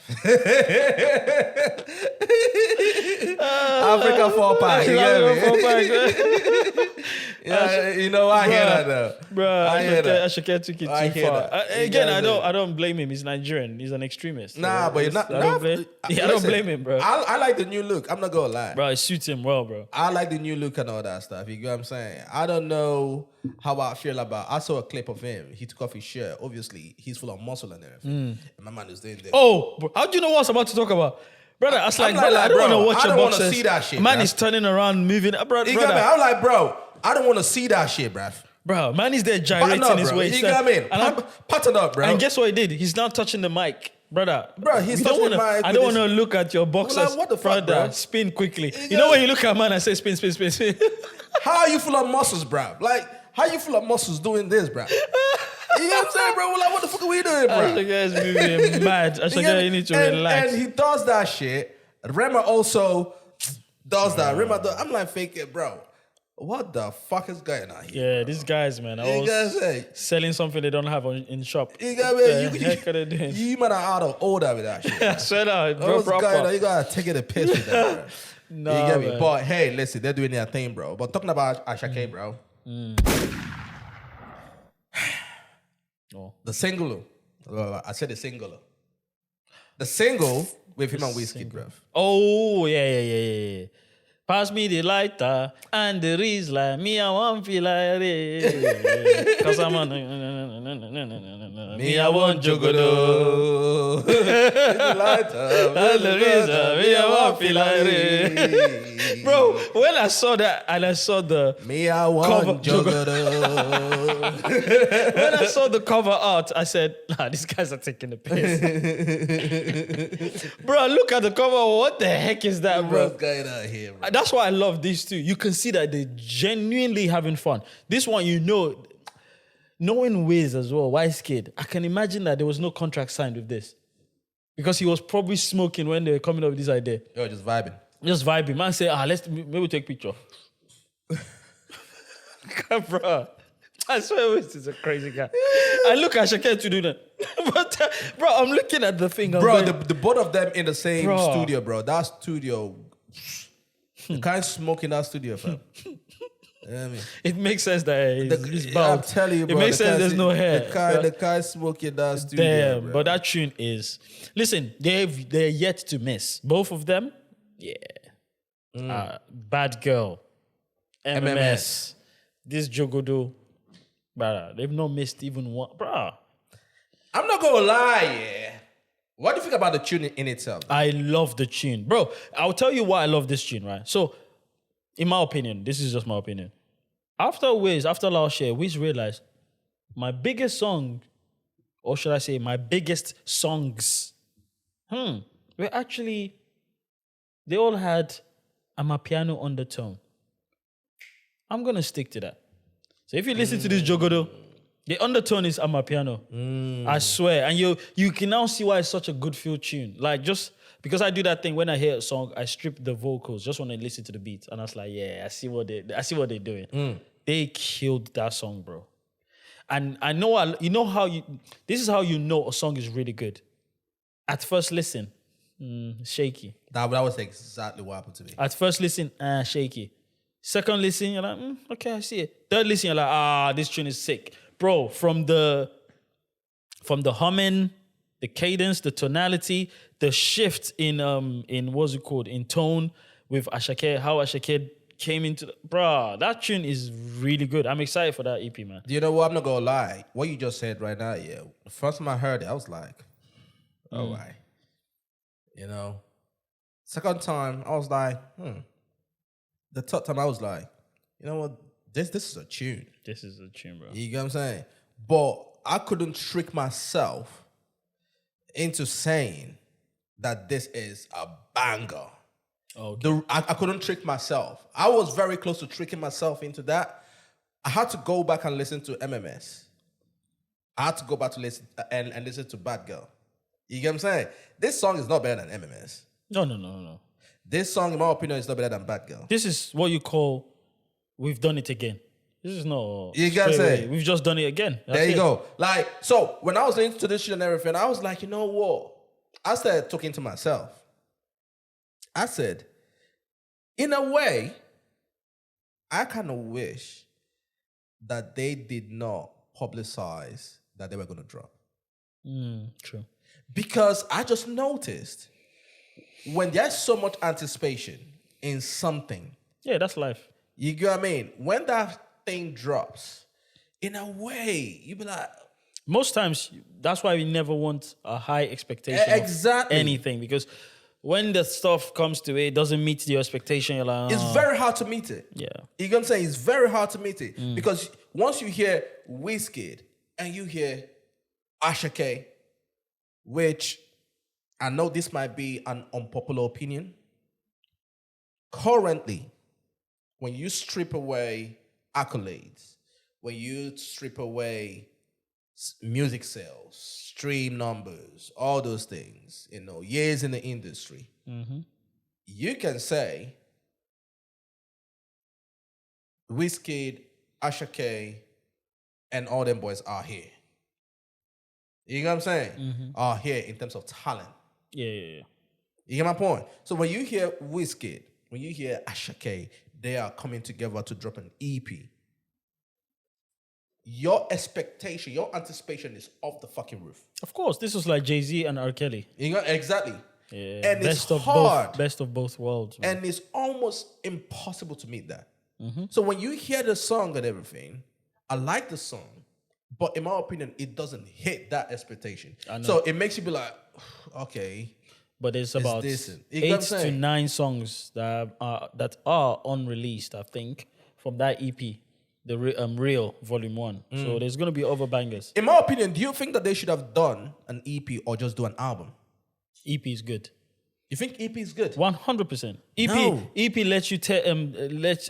Africa 4-pack. You get me? Yeah, you know, I hear that though. Bro, Asake took it too far. Again, I don't blame him. He's Nigerian. He's an extremist. Nah, but I don't blame him, bro. I like the new look. I'm not gonna lie. Bro, it suits him well, bro. I like the new look and all that stuff. You get what I'm saying? I don't know how I feel about. I saw a clip of him. He took off his shirt. Obviously, he's full of muscle and everything. And my man is doing this. Oh, bro, how do you know what I was about to talk about? Brother, I was like, brother, I don't want to watch your boxers. I don't want to see that shit. Man is turning around, moving. Brother. You got me? I'm like, bro, I don't want to see that shit, bruv. Bro, man is there gyrating his waist. You got me? Pattern up, bro. And guess what he did? He's now touching the mic. Brother, he's touching the mic. I don't want to look at your boxers. Like, what the fuck, bro? Spin quickly. You know when you look at man and say spin. How are you full of muscles, bruv? Like, how you full of muscles doing this, bruv? You know what I'm saying, bro? Like, what the fuck are we doing, bro? Asake is moving mad. Asake, you need to relax. And he does that shit. Rema also does that. I'm like, fake it, bro. What the fuck is going on here? Yeah, these guys, man, selling something they don't have in shop. You got me? You might have out of order with that shit. I swear that, bro, proper. You gotta take it a piss with that, bro. No, you get me? But hey, listen, they're doing their thing, bro. But talking about Asake, bro. The single. I said the single. The single with him and Wizkid, bro. Oh, yeah. Pass me the lighter and the Rizla. Me, I want feel like it. Cause I'm on. Me, I want Jogodo. The lighter and the Rizla. Me, I want feel like it. Bro, when I saw that and I saw the Me, I want Jogodo. When I saw the cover art, I said, nah, these guys are taking the piss. Bro, look at the cover. What the heck is that, bro? What's going on here, bro? That's why I love these two. You can see that they're genuinely having fun. This one, knowing Wiz as well, Wizkid, I can imagine that there was no contract signed with this. Because he was probably smoking when they were coming up with this idea. Yo, just vibing. Man say, maybe take a picture. Bro, I swear Wiz is a crazy guy. I look at Asake to do that. But, bro, I'm looking at the thing. Bro, the both of them in the same studio, bro. That studio... The kind smoke in that studio, fam. You know what I mean? It makes sense that he's bald. I'm telling you, bro. It makes sense there's no hair. The kind smoke in that studio, damn, bro. but that tune is... Listen, they're yet to miss. Both of them, Bad Girl, MMS, this Jogodo, brother, they've not missed even one. Bruh. I'm not gonna lie, yeah. What do you think about the tune in itself? I love the tune. Bro, I'll tell you why I love this tune, right? So, in my opinion, this is just my opinion. After last year, Wiz realized my biggest song, or should I say my biggest songs, were actually, they all had a Amapiano undertone. I'm going to stick to that. So if you listen to this Jogodo, the undertone is Amapiano. I swear. And you can now see why it's such a good feel tune. Like, just because I do that thing when I hear a song, I strip the vocals, just want to listen to the beat. And I was like, yeah, I see what they're doing. They killed that song, bro. And I know, this is how you know a song is really good. At first listen, shaky. That was exactly what happened to me. At first listen, shaky. Second listen, you're like, okay, I see it. Third listen, you're like, this tune is sick. Bro, from the humming, the cadence, the tonality, the shift in what's it called, in tone with Asake, how Asake came into bruh, that tune is really good. I'm excited for that EP, man. Do you know what? I'm not gonna lie. What you just said right now, yeah. The first time I heard it, I was like, all right. You know. Second time, I was like, The third time I was like, you know what? This is a tune. This is a tune, bro. You get what I'm saying? But I couldn't trick myself into saying that this is a banger. Okay. I couldn't trick myself. I was very close to tricking myself into that. I had to go back and listen to MMS. I had to go back to listen and listen to Bad Girl. You get what I'm saying? This song is not better than MMS. No. This song, in my opinion, is not better than Bad Girl. This is what you call, we've done it again. This is not. You get what I'm saying? We've just done it again. That's there you it. go. Like, so when I was listening to this shit and everything, I was like, you know what? I started talking to myself. I said, in a way, I kind of wish that they did not publicize that they were going to drop. True. Because I just noticed when there's so much anticipation in something. Yeah, that's life. You get what I mean? When that thing drops, in a way, you be like... Most times, that's why we never want a high expectation exactly. of anything. Because when the stuff comes to it doesn't meet your expectation, you're like... It's very hard to meet it. Yeah. You get what I'm saying? It's very hard to meet it. Because once you hear Wizkid and you hear Asake, which I know this might be an unpopular opinion. Currently, when you strip away accolades, when you strip away music sales, stream numbers, all those things, you know, years in the industry, you can say Wizkid, Asake, and all them boys are here. You know what I'm saying? Are here in terms of talent. Yeah. You get my point? So when you hear Wizkid, when you hear Asake, they are coming together to drop an EP. Your expectation, your anticipation is off the fucking roof. Of course, this was like Jay-Z and R. Kelly. You know, exactly. Yeah. And it's hard. Best of both worlds. Man. And it's almost impossible to meet that. So when you hear the song and everything, I like the song, but in my opinion, it doesn't hit that expectation. So it makes you be like, okay. But there's about decent. 8 to 9 songs that are unreleased, I think, from that EP, the Real Volume 1. So there's going to be other bangers. In my opinion, do you think that they should have done an EP or just do an album? EP is good. You think EP is good? 100%. No. EP lets you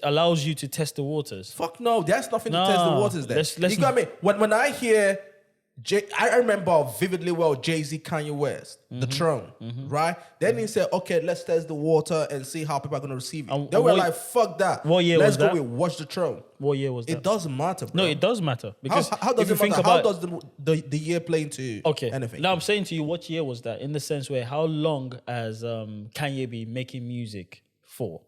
allows you to test the waters. Fuck no, there's nothing to test the waters there. You got me? When I hear I remember vividly well Jay-Z, Kanye West, The Throne, right? Then he said, okay, let's test the water and see how people are going to receive it. They were like, fuck that. What year let's was go that? with Watch the Throne. What year was that? It doesn't matter, bro. No, it does matter. Because how does it matter? How does the year play into anything? Now I'm saying to you, what year was that? In the sense where how long has Kanye been making music for?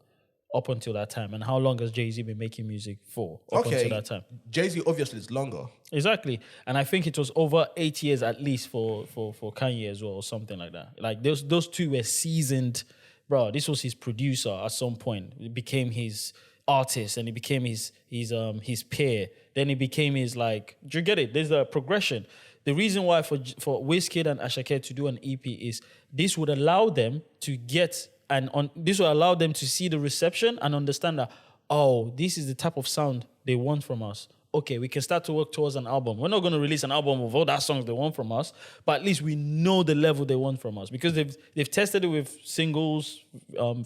Up until that time, and how long has Jay-Z been making music for? Up until that time, Jay-Z obviously is longer. Exactly, and I think it was over 8 years at least for Kanye as well, or something like that. Like those two were seasoned, bro. This was his producer at some point. It became his artist, and it became his peer. Then it became his like. Do you get it? There's a progression. The reason why for Wizkid and Asake to do an EP is this would allow them to get. This will allow them to see the reception and understand that, oh, this is the type of sound they want from us. Okay, we can start to work towards an album. We're not going to release an album of all that songs they want from us, but at least we know the level they want from us because they've tested it with singles,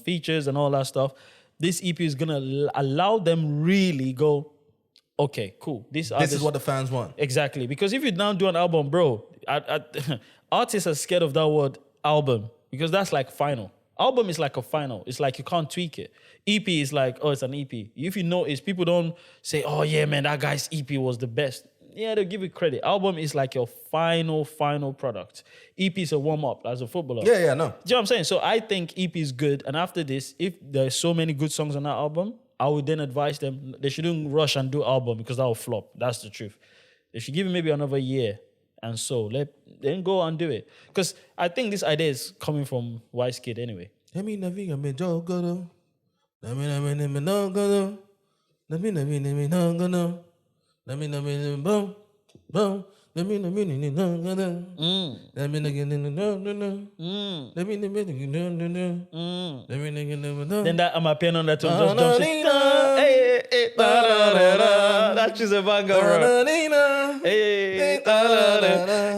features, and all that stuff. This EP is going to allow them really go, okay, cool. This is what the fans want. Exactly. Because if you now do an album, bro, artists are scared of that word album because that's like final. Album is like a final. It's like you can't tweak it. EP is like, oh, it's an EP. If you notice, people don't say, oh, yeah, man, that guy's EP was the best. Yeah, they'll give you credit. Album is like your final product. EP is a warm-up as a footballer. Yeah, no. Do you know what I'm saying? So I think EP is good. And after this, if there's so many good songs on that album, I would then advise them, they shouldn't rush and do album because that will flop. That's the truth. They should give it maybe another year. And so then go and do it. Because I think this idea is coming from Wizkid anyway. Jogodo. Then that I'm a piano on that tune just jumps in. That is a banger, bro.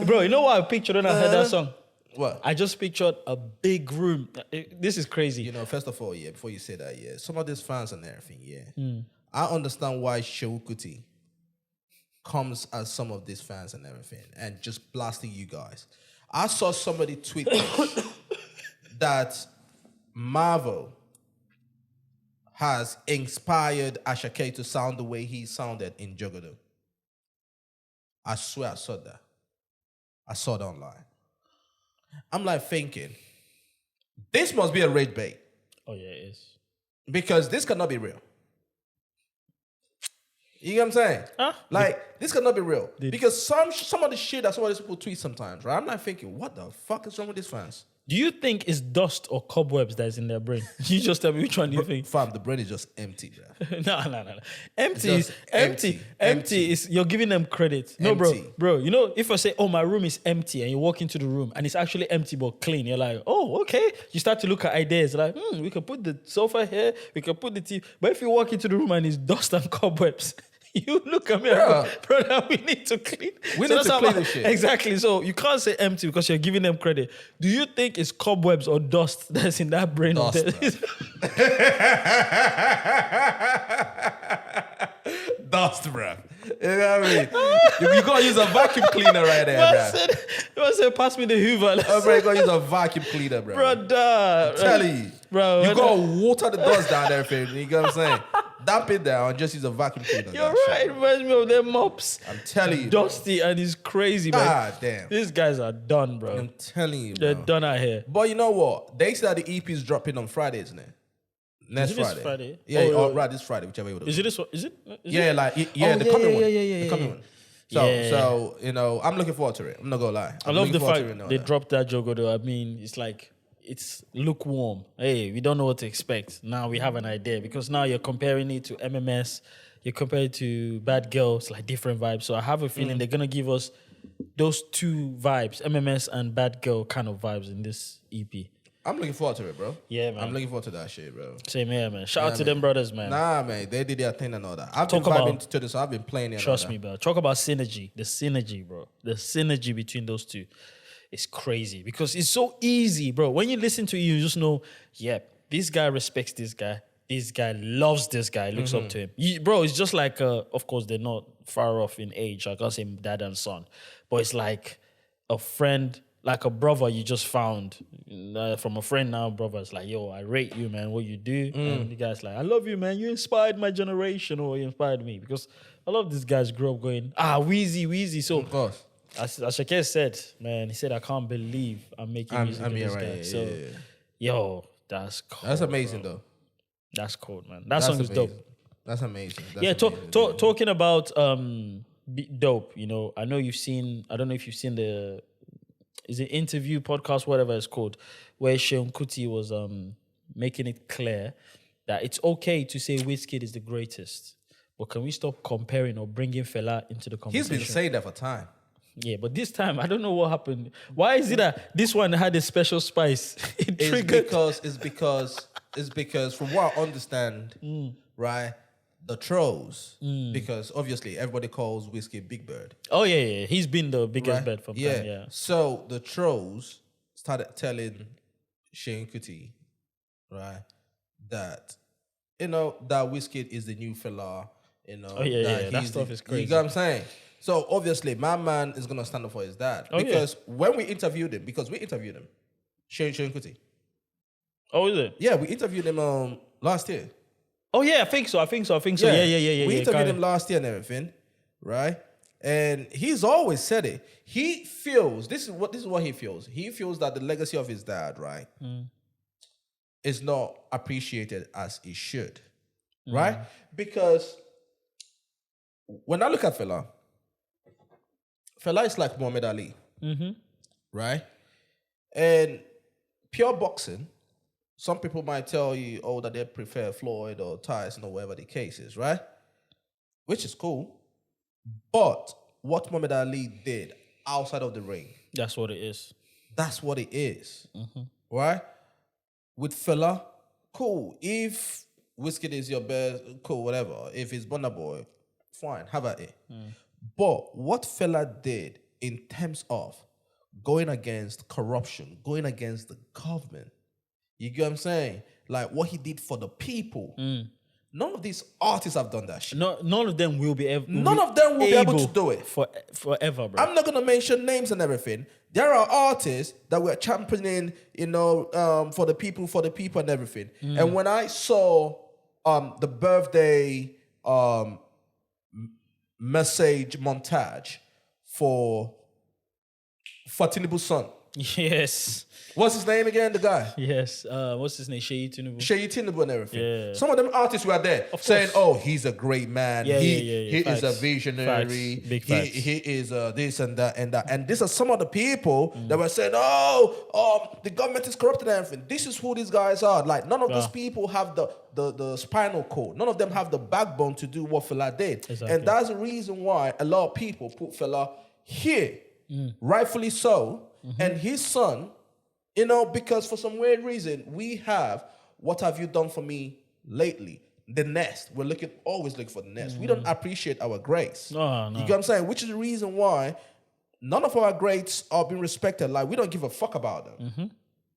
Bro, you know what I pictured when I heard that song? What? I just pictured a big room. This is crazy. You know, first of all, yeah, before you say that, yeah, some of these fans and everything, yeah. I understand why Seun Kuti comes as some of these fans and everything and just blasting you guys. I saw somebody tweet that Marvel has inspired Asake to sound the way he sounded in Jogodo. I swear I saw that. I saw it online. I'm like thinking, this must be a raid bait. Oh, yeah, it is. Because this cannot be real. You know what I'm saying? Like, this cannot be real. Because some of the shit that some of these people tweet sometimes, right? I'm like thinking, what the fuck is wrong with these fans? Do you think it's dust or cobwebs that's in their brain? You just tell me which one do you think? Fam, the brain is just empty, bro. No. Empty is you're giving them credit. No, bro. You know, if I say, oh, my room is empty, and you walk into the room and it's actually empty but clean, you're like, oh, okay. You start to look at ideas like, we can put the sofa here, we can put the TV. But if you walk into the room and it's dust and cobwebs, you look at me and go, brother, we need to clean. We need to clean this shit. Exactly. So you can't say empty because you're giving them credit. Do you think it's cobwebs or dust that's in that brain? Dust, Dust, bro. You know what I mean? You gotta use a vacuum cleaner right there, bro. I said, pass me the Hoover. Oh, bro, you gotta use a vacuum cleaner, bro. Brother. I'm telling you. Bro. You gotta water the dust down there, fam. You know what I'm saying? Damp it down and just use a vacuum cleaner. You're right. It reminds me of them mops. I'm telling you. Dusty, bro. And it's crazy, man. Ah, damn. These guys are done, bro. I'm telling you, bro. They're done out here. But you know what? They said the EP is dropping on Friday, isn't it? Next Friday. This Friday. Yeah, right, this Friday, whichever way. Is it this one? Is it? The coming one. The coming one. So, so, you know, I'm looking forward to it. I'm not gonna lie. I love the fact they dropped that Jogodo. I mean, it's like, it's lukewarm. Hey, we don't know what to expect. Now we have an idea because now you're comparing it to MMS. You compare it to Bad Girl. It's like different vibes. So I have a feeling they're gonna give us those two vibes, MMS and Bad Girl kind of vibes in this EP. I'm looking forward to it, bro. Yeah, man. I'm looking forward to that shit, bro. Same here, man. Shout out to them brothers, man. Nah, man. They did their thing and all that. I've been vibing to this. I've been playing it. Trust me, bro. Talk about synergy. The synergy, bro. The synergy between those two is crazy because it's so easy, bro. When you listen to it, you just know, yeah, this guy respects this guy. This guy loves this guy, looks up to him. Bro, it's just like, of course, they're not far off in age. I can't say dad and son. But it's like a friend, like a brother you just found from a friend now. Brother's like, yo, I rate you, man, what you do. And the guy's like, I love you, man. You inspired my generation, or you inspired me. Because a lot of these guys grew up going, Wheezy. So, of course. As Asake said, man, he said, I can't believe I'm making music with this guy. So, yo, that's cool. That's amazing, though. That's cool, man. That song is dope. That's amazing. Talking about dope, you know, I don't know if you've seen the, is it interview, podcast, whatever it's called, where Seun Kuti was making it clear that it's okay to say Wizkid is the greatest, but can we stop comparing or bringing Fela into the conversation? He's been saying that for time. Yeah, but this time, I don't know what happened. Why is it that this one had a special spice? It's because from what I understand, right, the trolls, because obviously everybody calls Wizkid Big Bird. Oh, yeah. He's been the biggest bird from time, yeah. So the trolls started telling Seun Kuti, right, that, you know, that Wizkid is the new Fela, you know. Oh, yeah. That stuff is crazy. You know what I'm saying? So obviously, my man is going to stand up for his dad. Because when we interviewed him, Seun Kuti. Oh, is it? Yeah, we interviewed him last year. Oh, yeah, I think so. Yeah. We interviewed him last year and everything, right? And he's always said it. He feels, this is what he feels. He feels that the legacy of his dad, right, is not appreciated as it should, right? Because when I look at Fela is like Muhammad Ali, right? And pure boxing some people might tell you, oh, that they prefer Floyd or Tyson or whatever the case is, right? Which is cool. But what Muhammad Ali did outside of the ring, That's what it is. that's what it is, right? With Fela, cool. If Wizkid is your best, cool, whatever. If it's Burna Boy, fine, have at it. But what Fela did in terms of going against corruption, going against the government, you get what I'm saying? Like what he did for the people. None of these artists have done that shit. No, none of them will be able. None of them will be able to do it. Forever, bro. I'm not gonna mention names and everything. There are artists that were championing, for the people and everything. And when I saw the birthday message montage for Tinubu's son. Yes. What's his name again? The guy. Yes. What's his name? Sheyi Tinubu. Sheyi Tinubu and everything. Yeah. Some of them artists were there saying, "Oh, he's a great man. Yeah, he Facts. is a visionary. Facts. Big facts. He is this and that and that." And these are some of the people that were saying, "Oh, the government is corrupt and everything." This is who these guys are. Like none of these people have the spinal cord. None of them have the backbone to do what Fela did. Exactly. And that's the reason why a lot of people put Fela here, rightfully so, and his son. Because for some weird reason, we have what have you done for me lately? The nest. We're always looking for the nest. We don't appreciate our greats. No. You get what I'm saying? Which is the reason why none of our greats are being respected. Like, we don't give a fuck about them.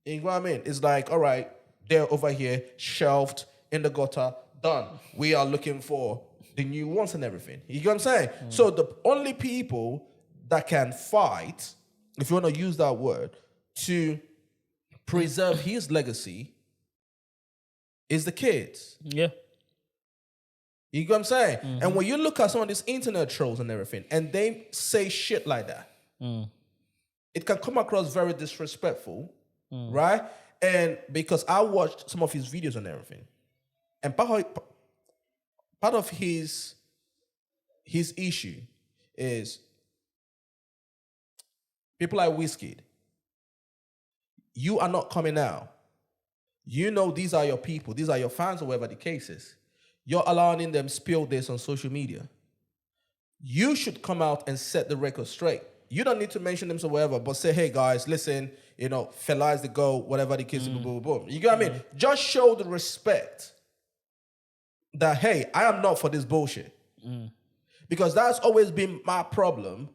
You know what I mean? It's like, all right, they're over here, shelved, in the gutter, done. We are looking for the new ones and everything. You get what I'm saying? So the only people that can fight, if you want to use that word, to preserve his legacy is the kids. Yeah. You get what I'm saying? And when you look at some of these internet trolls and everything, and they say shit like that, it can come across very disrespectful, right? And because I watched some of his videos and everything, and part of his issue is people like Wizkid. You are not coming out. These are your people. These are your fans or whatever the case is. You're allowing them spill this on social media. You should come out and set the record straight. You don't need to mention them or whatever, but say, hey guys, listen, Fela is the GOAT, whatever the case is, boom, boom, boom. You get what I mean? Just show the respect that, hey, I am not for this bullshit. Because that's always been my problem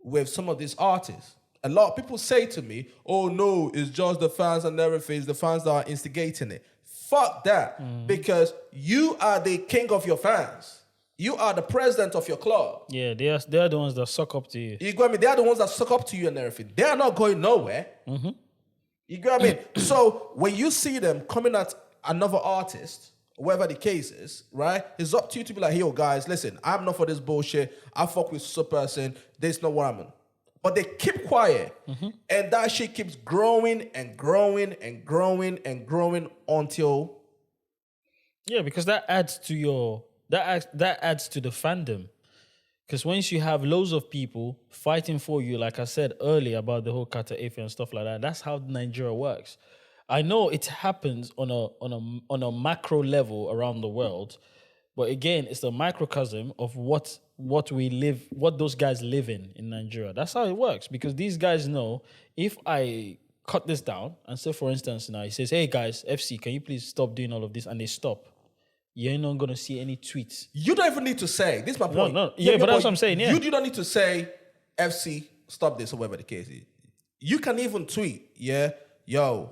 with some of these artists. A lot of people say to me, oh no, it's just the fans and everything. It's the fans that are instigating it. Fuck that. Because you are the king of your fans. You are the president of your club. Yeah, they're the ones that suck up to you. You get what I mean? They are the ones that suck up to you and everything. They are not going nowhere. You get what I mean? So when you see them coming at another artist, whatever the case is, right? It's up to you to be like, yo guys, listen, I'm not for this bullshit. I fuck with super person. This is not what I'm in. But they keep quiet. And that shit keeps growing and growing and growing and growing until... Yeah, because that adds to that adds to the fandom. Because once you have loads of people fighting for you, like I said earlier about the whole Kata Efe and stuff like that, that's how Nigeria works. I know it happens on a macro level around the world, but again, it's the microcosm of what those guys live in Nigeria. That's how it works, because these guys know if I cut this down and say, for instance, now he says, hey guys, FC, can you please stop doing all of this? And they stop. You're not going to see any tweets. You don't even need to say, this is my point. No. Yeah, but that's what I'm saying, yeah. You don't need to say, FC, stop this, or whatever the case is. You can even tweet, yo,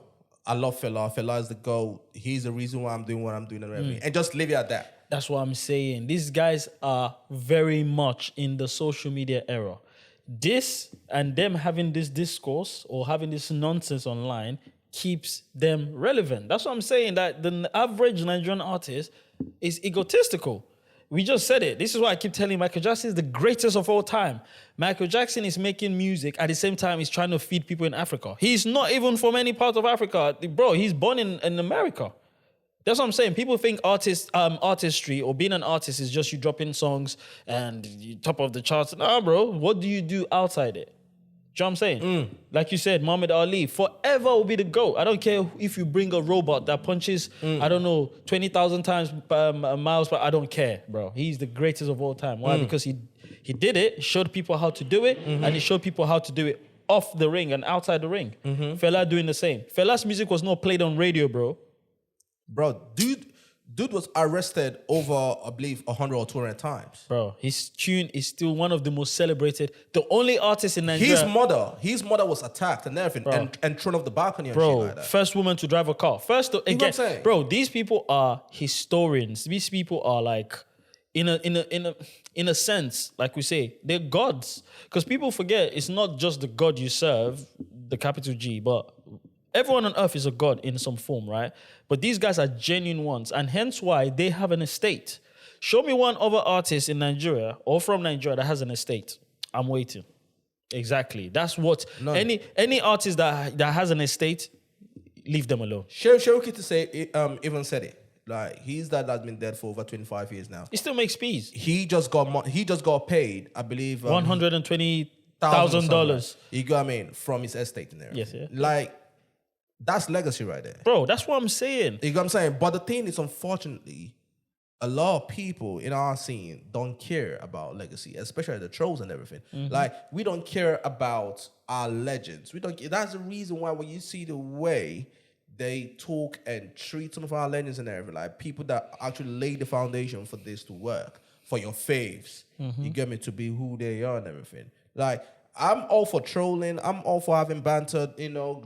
I love Fela. Fela is the GOAT. He's the reason why I'm doing what I'm doing and everything. And just leave it at that. That's what I'm saying. These guys are very much in the social media era. This and them having this discourse or having this nonsense online keeps them relevant. That's what I'm saying, that the average Nigerian artist is egotistical. We just said it. This is why I keep telling you, Michael Jackson is the greatest of all time. Michael Jackson is making music at the same time he's trying to feed people in Africa. He's not even from any part of Africa. Bro, he's born in America. That's what I'm saying. People think artistry or being an artist is just you dropping songs and you top of the charts. Nah, bro. What do you do outside it? you know what I'm saying? Like you said, Muhammad Ali forever will be the GOAT. I don't care if you bring a robot that punches, I don't know, 20,000 times miles, but I don't care, bro. He's the greatest of all time. Why? Because he did it, showed people how to do it, and he showed people how to do it off the ring and outside the ring. Fela doing the same. Fela's music was not played on radio, bro. Bro, dude was arrested over, I believe, 100 or 200 times. Bro, his tune is still one of the most celebrated. The only artist in Nigeria. His mother was attacked and everything, and thrown off the balcony and shit like that. First woman to drive a car. First, again, bro, these people are historians. These people are like, in a sense, like we say, they're gods. Because people forget it's not just the God you serve, the capital G, but everyone on earth is a god in some form, right? But these guys are genuine ones, and hence why they have an estate. Show me one other artist in Nigeria or from Nigeria that has an estate. I'm waiting. Exactly. That's what any artist that has an estate, leave them alone. Seun Kuti even said it. Like, he's that's been dead for over 25 years now. He still makes peas. He just got paid, I believe, $120,000. You got what I mean, from his estate in there. Yes, yeah. Like, that's legacy right there. Bro, that's what I'm saying. You know what I'm saying? But the thing is, unfortunately, a lot of people in our scene don't care about legacy, especially the trolls and everything. Like, we don't care about our legends. We don't. That's the reason why when you see the way they talk and treat some of our legends and everything, like people that actually laid the foundation for this to work, for your faves, you get me, to be who they are and everything. Like, I'm all for trolling. I'm all for having banter,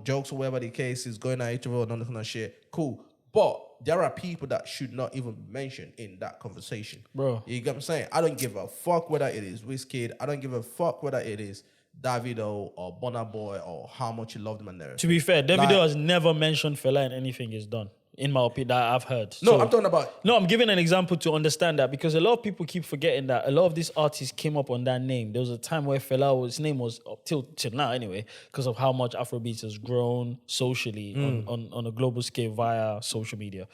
jokes or whatever the case is, going at each other and all that kind of shit. Cool. But there are people that should not even be mentioned in that conversation. Bro. You get what I'm saying? I don't give a fuck whether it is Wizkid. I don't give a fuck whether it is Davido or Burna Boy or how much you love them and everything. To be fair, Davido has never mentioned Fela in anything he's done, in my opinion, that I've heard. No, I'm talking about... No, I'm giving an example to understand that, because a lot of people keep forgetting that a lot of these artists came up on that name. There was a time where his name was, till now anyway, because of how much Afrobeats has grown socially on a global scale via social media.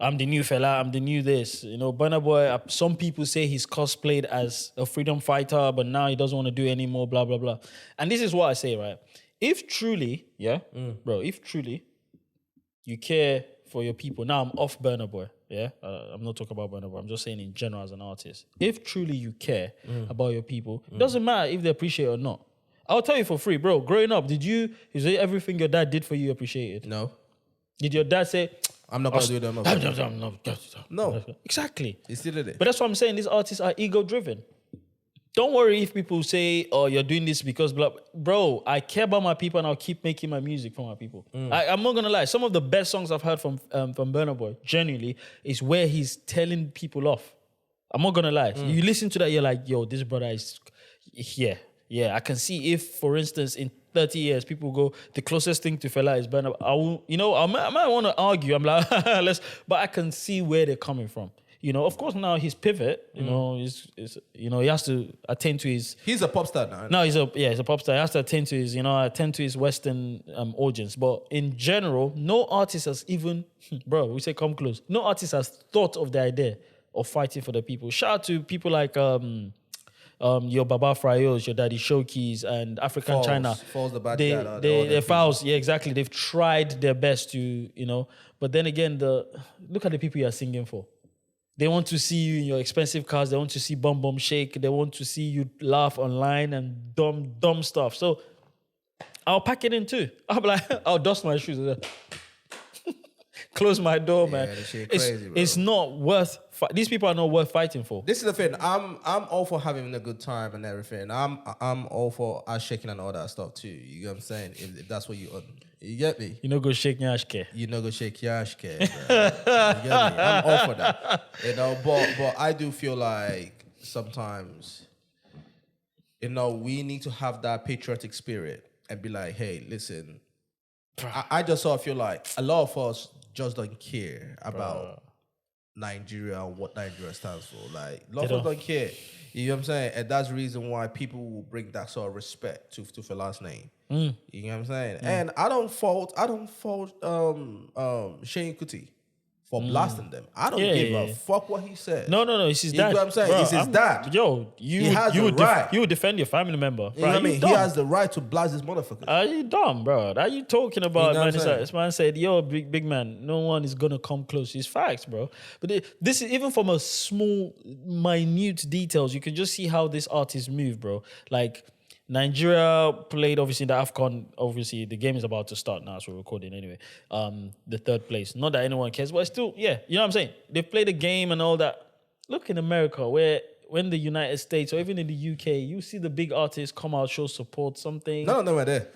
I'm the new Fela, I'm the new this. Burna Boy, some people say he's cosplayed as a freedom fighter, but now he doesn't want to do any more, blah, blah, blah. And this is what I say, right? If truly, bro, if truly you care for your people, now I'm off Burna Boy, I'm not talking about Burna Boy, I'm just saying in general as an artist. If truly you care about your people, it doesn't matter if they appreciate it or not. I'll tell you for free, bro, growing up, is it everything your dad did for you appreciated? No. Did your dad say, I'm not going to do that? No. Exactly. He still did it. But that's what I'm saying. These artists are ego-driven. Don't worry if people say, oh, you're doing this because blah. Bro, I care about my people and I'll keep making my music for my people. I'm not going to lie. Some of the best songs I've heard from Burna Boy, genuinely, is where he's telling people off. I'm not going to lie. You listen to that, you're like, yo, this brother is... Yeah, I can see if, for instance, in 30 years, people go, the closest thing to Fela is Burna Boy. I might want to argue. I'm like, but I can see where they're coming from. Of course, now his pivot, he has to attend to his... He's a pop star now. No, he's a pop star. He has to attend to his Western audience. But in general, no artist has even, bro, we say come close. No artist has thought of the idea of fighting for the people. Shout out to people like your Baba Frayos, your Daddy Showkeys, and African China. Falls the bad guy. They're Fowls, yeah, exactly. They've tried their best to, But then again, look at the people you are singing for. They want to see you in your expensive cars. They want to see Bum Bum Shake. They want to see you laugh online and dumb stuff. So I'll pack it in too. I'll be like, I'll dust my shoes. Close my door, man. That shit crazy, bro. It's not worth... These people are not worth fighting for. This is the thing. I'm all for having a good time and everything. I'm all for us shaking and all that stuff too. You get what I'm saying? If that's what you get me. You know, go shake your ashke. You know, go shake your ashke. You get me? I'm all for that. But I do feel like sometimes, we need to have that patriotic spirit and be like, hey, listen. I just sort of feel like a lot of us just don't care about Nigeria and what Nigeria stands for. Like, a lot of us don't care. You know what I'm saying? And that's the reason why people will bring that sort of respect to Fela's name. You know what I'm saying? And I don't fault Seun Kuti for blasting them. I don't give a fuck what he said. No. It's his dad. You know what I'm saying? Bro, it's his dad. Yo, he has the right. You would defend your family member. You know what I mean? He has the right to blast this motherfucker. Are you dumb, bro? Are you talking about? You know this man said, "Yo, big man, no one is gonna come close." It's facts, bro. But this is even from a small, minute details. You can just see how this artist move, bro. Like. Nigeria played obviously in the AFCON. Obviously, the game is about to start now, so we're recording anyway. The third place. Not that anyone cares, but still, yeah, you know what I'm saying? They played the game and all that. Look in America, when the United States or even in the UK, you see the big artists come out, show support, something. None of them were there.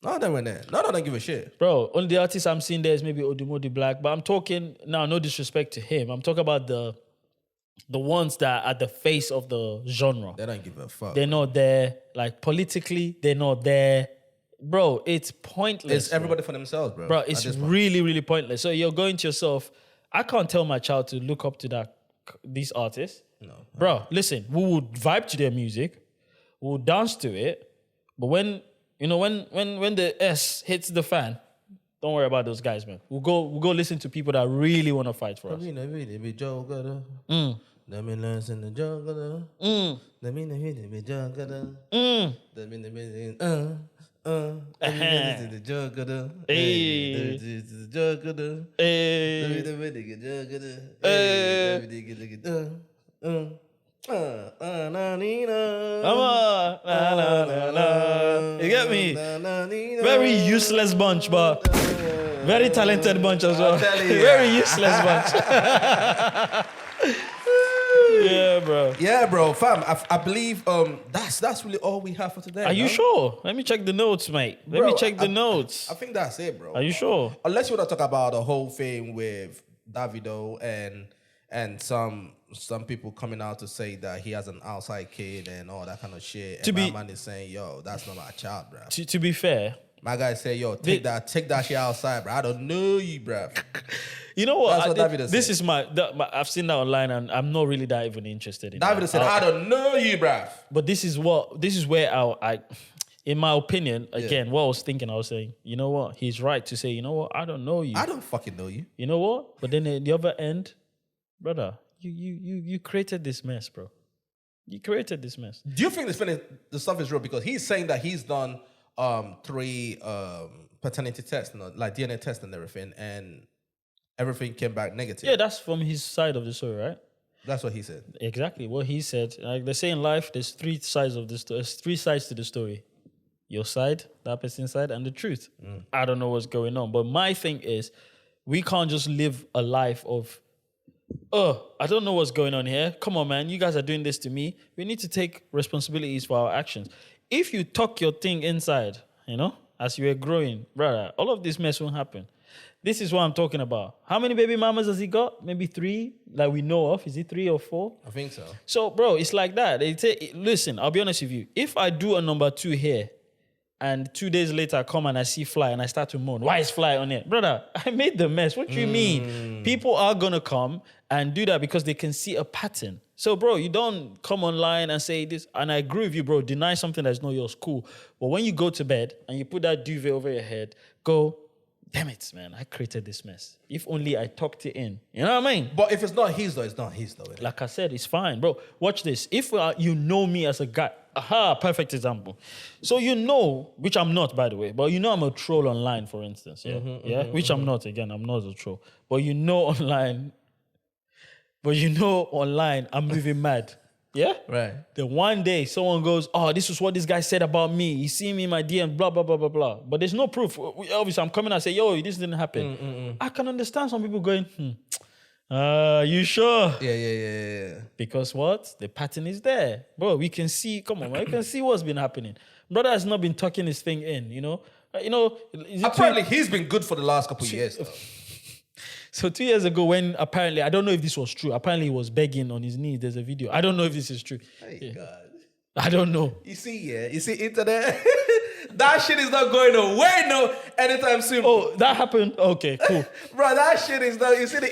None of them were there. None of them give a shit. Bro, only the artist I'm seeing there is maybe Odumodi Black, but I'm talking, now, no disrespect to him. I'm talking about the ones that are at the face of the genre. They don't give a fuck. They're not there. Like, politically, they're not there. Bro, it's pointless. It's everybody for themselves, bro. Bro, it's really, really pointless. So you're going to yourself, I can't tell my child to look up to these artists. No. Bro, listen, we would vibe to their music. We would dance to it. But when the S hits the fan, don't worry about those guys, man. We'll go listen to people that really want to fight for us. Jogodo. Let me listen to Jogodo. Let me be Jogodo. Let me listen to Jogodo. Hey, Jogodo. Hey, you get me? Very useless bunch, but very talented bunch as well. Very useless bunch. Yeah, bro. Fam, I believe that's really all we have for today. Are you sure? Let me check the notes, mate. Let me check the notes. I think that's it, bro. Are you sure? Unless you want to talk about the whole thing with Davido and some people coming out to say that he has an outside kid and all that kind of shit. And my man is saying, yo, that's not my child, bro. To be fair, my guy said, yo, take that shit outside, bro. I don't know you, bro. You know what? That's what Davido this said. is I've seen that online and I'm not really that even interested in Davido said, I don't know you, bro. But this is where I in my opinion, again, what I was thinking, I was saying, you know what? He's right to say, you know what? I don't know you. I don't fucking know you. You know what? But then at the other end, brother, you created this mess, bro. You created this mess. Do you think the stuff is real? Because he's saying that he's done 3 paternity tests, like DNA tests and everything, and everything came back negative. Yeah, that's from his side of the story, right? That's what he said. Exactly what he said. Like they say in life, there's 3 sides of the story. There's 3 sides to the story. Your side, that person's side, and the truth. I don't know what's going on. But my thing is, we can't just live a life of, I don't know what's going on here. Come on, man. You guys are doing this to me. We need to take responsibilities for our actions. If you tuck your thing inside, as you are growing, brother, all of this mess won't happen. This is what I'm talking about. How many baby mamas has he got? Maybe 3 that we know of. Is it 3 or 4? I think so. So, bro, it's like that. They say, listen, I'll be honest with you. If I do a number 2 here, and 2 days later I come and I see Fly and I start to moan, why is Fly on it? Brother, I made the mess. What do you mean? People are going to come and do that because they can see a pattern. So, bro, you don't come online and say this. And I agree with you, bro. Deny something that's not yours. Cool. But when you go to bed and you put that duvet over your head, go, damn it, man. I created this mess. If only I tucked it in. You know what I mean? But if it's not his, though, it's not his, though. Like I said, it's fine, bro. Watch this. If you know me as a guy, perfect example. So you know, which I'm not, by the way, but you know I'm a troll online, for instance, which I'm not. Again, I'm not a troll. But you know online, I'm moving mad. Yeah? Right. Then one day someone goes, oh, this is what this guy said about me. He see me in my DM, blah, blah, blah, blah, blah. But there's no proof. Obviously, I'm coming and say, yo, this didn't happen. I can understand some people going, you sure? Yeah. Because what? The pattern is there. Bro, we can see, come on, man, we can see what's been happening. Brother has not been tucking his thing in, Apparently, he's been good for the last couple of years, though. So 2 years ago when apparently, I don't know if this was true. Apparently he was begging on his knees. There's a video. I don't know if this is true. Hey, God. I don't know. You see internet. That shit is not going away anytime soon. Oh, that happened? Okay, cool. Bro, that shit is not. You see the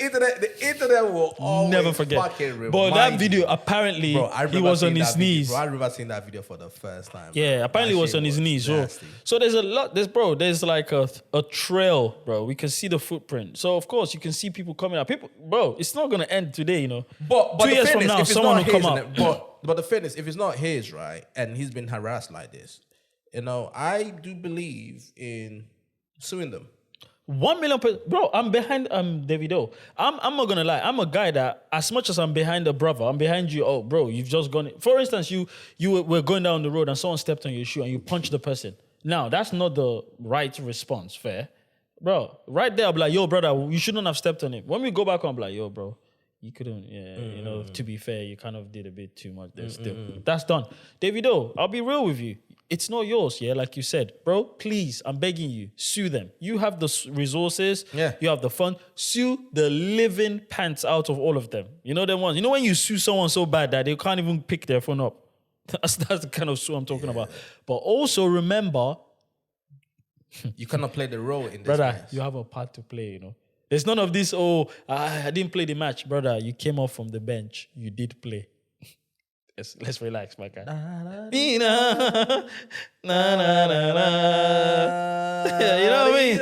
internet will always Never forget. fucking remind But that video, you. apparently, Bro, he was on his knees. Bro, I remember seeing that video for the first time. Yeah, apparently he was on his knees. So there's a lot. There's like a trail, bro. We can see the footprint. So of course you can see people coming out. People, bro, it's not gonna end today, you know. But 2 years from now, someone will come out. But the thing is, if it's not his, right, and he's been harassed like this, you know, I do believe in suing them. 1 million, bro. I'm behind Davido. I'm not gonna lie. I'm a guy that, as much as I'm behind a brother, I'm behind you. Oh, bro, you've just gone. For instance, you were going down the road and someone stepped on your shoe and you punched the person. Now that's not the right response, fair, bro. Right there, I'm like, yo, brother, you shouldn't have stepped on him. When we go back, I'm like, yo, bro, you couldn't. Yeah, you know. To be fair, you kind of did a bit too much. That's done. Davido, I'll be real with you. It's not yours, yeah, like you said. Bro, please, I'm begging you, sue them. You have the resources, you have the fund. Sue the living pants out of all of them. You know them ones? You know when you sue someone so bad that they can't even pick their phone up? That's the kind of sue I'm talking about. But also remember... You cannot play the role in this brother, match. You have a part to play, you know. There's none of this, I didn't play the match. Brother, you came off from the bench. You did play. Let's relax, my guy. You know what I mean?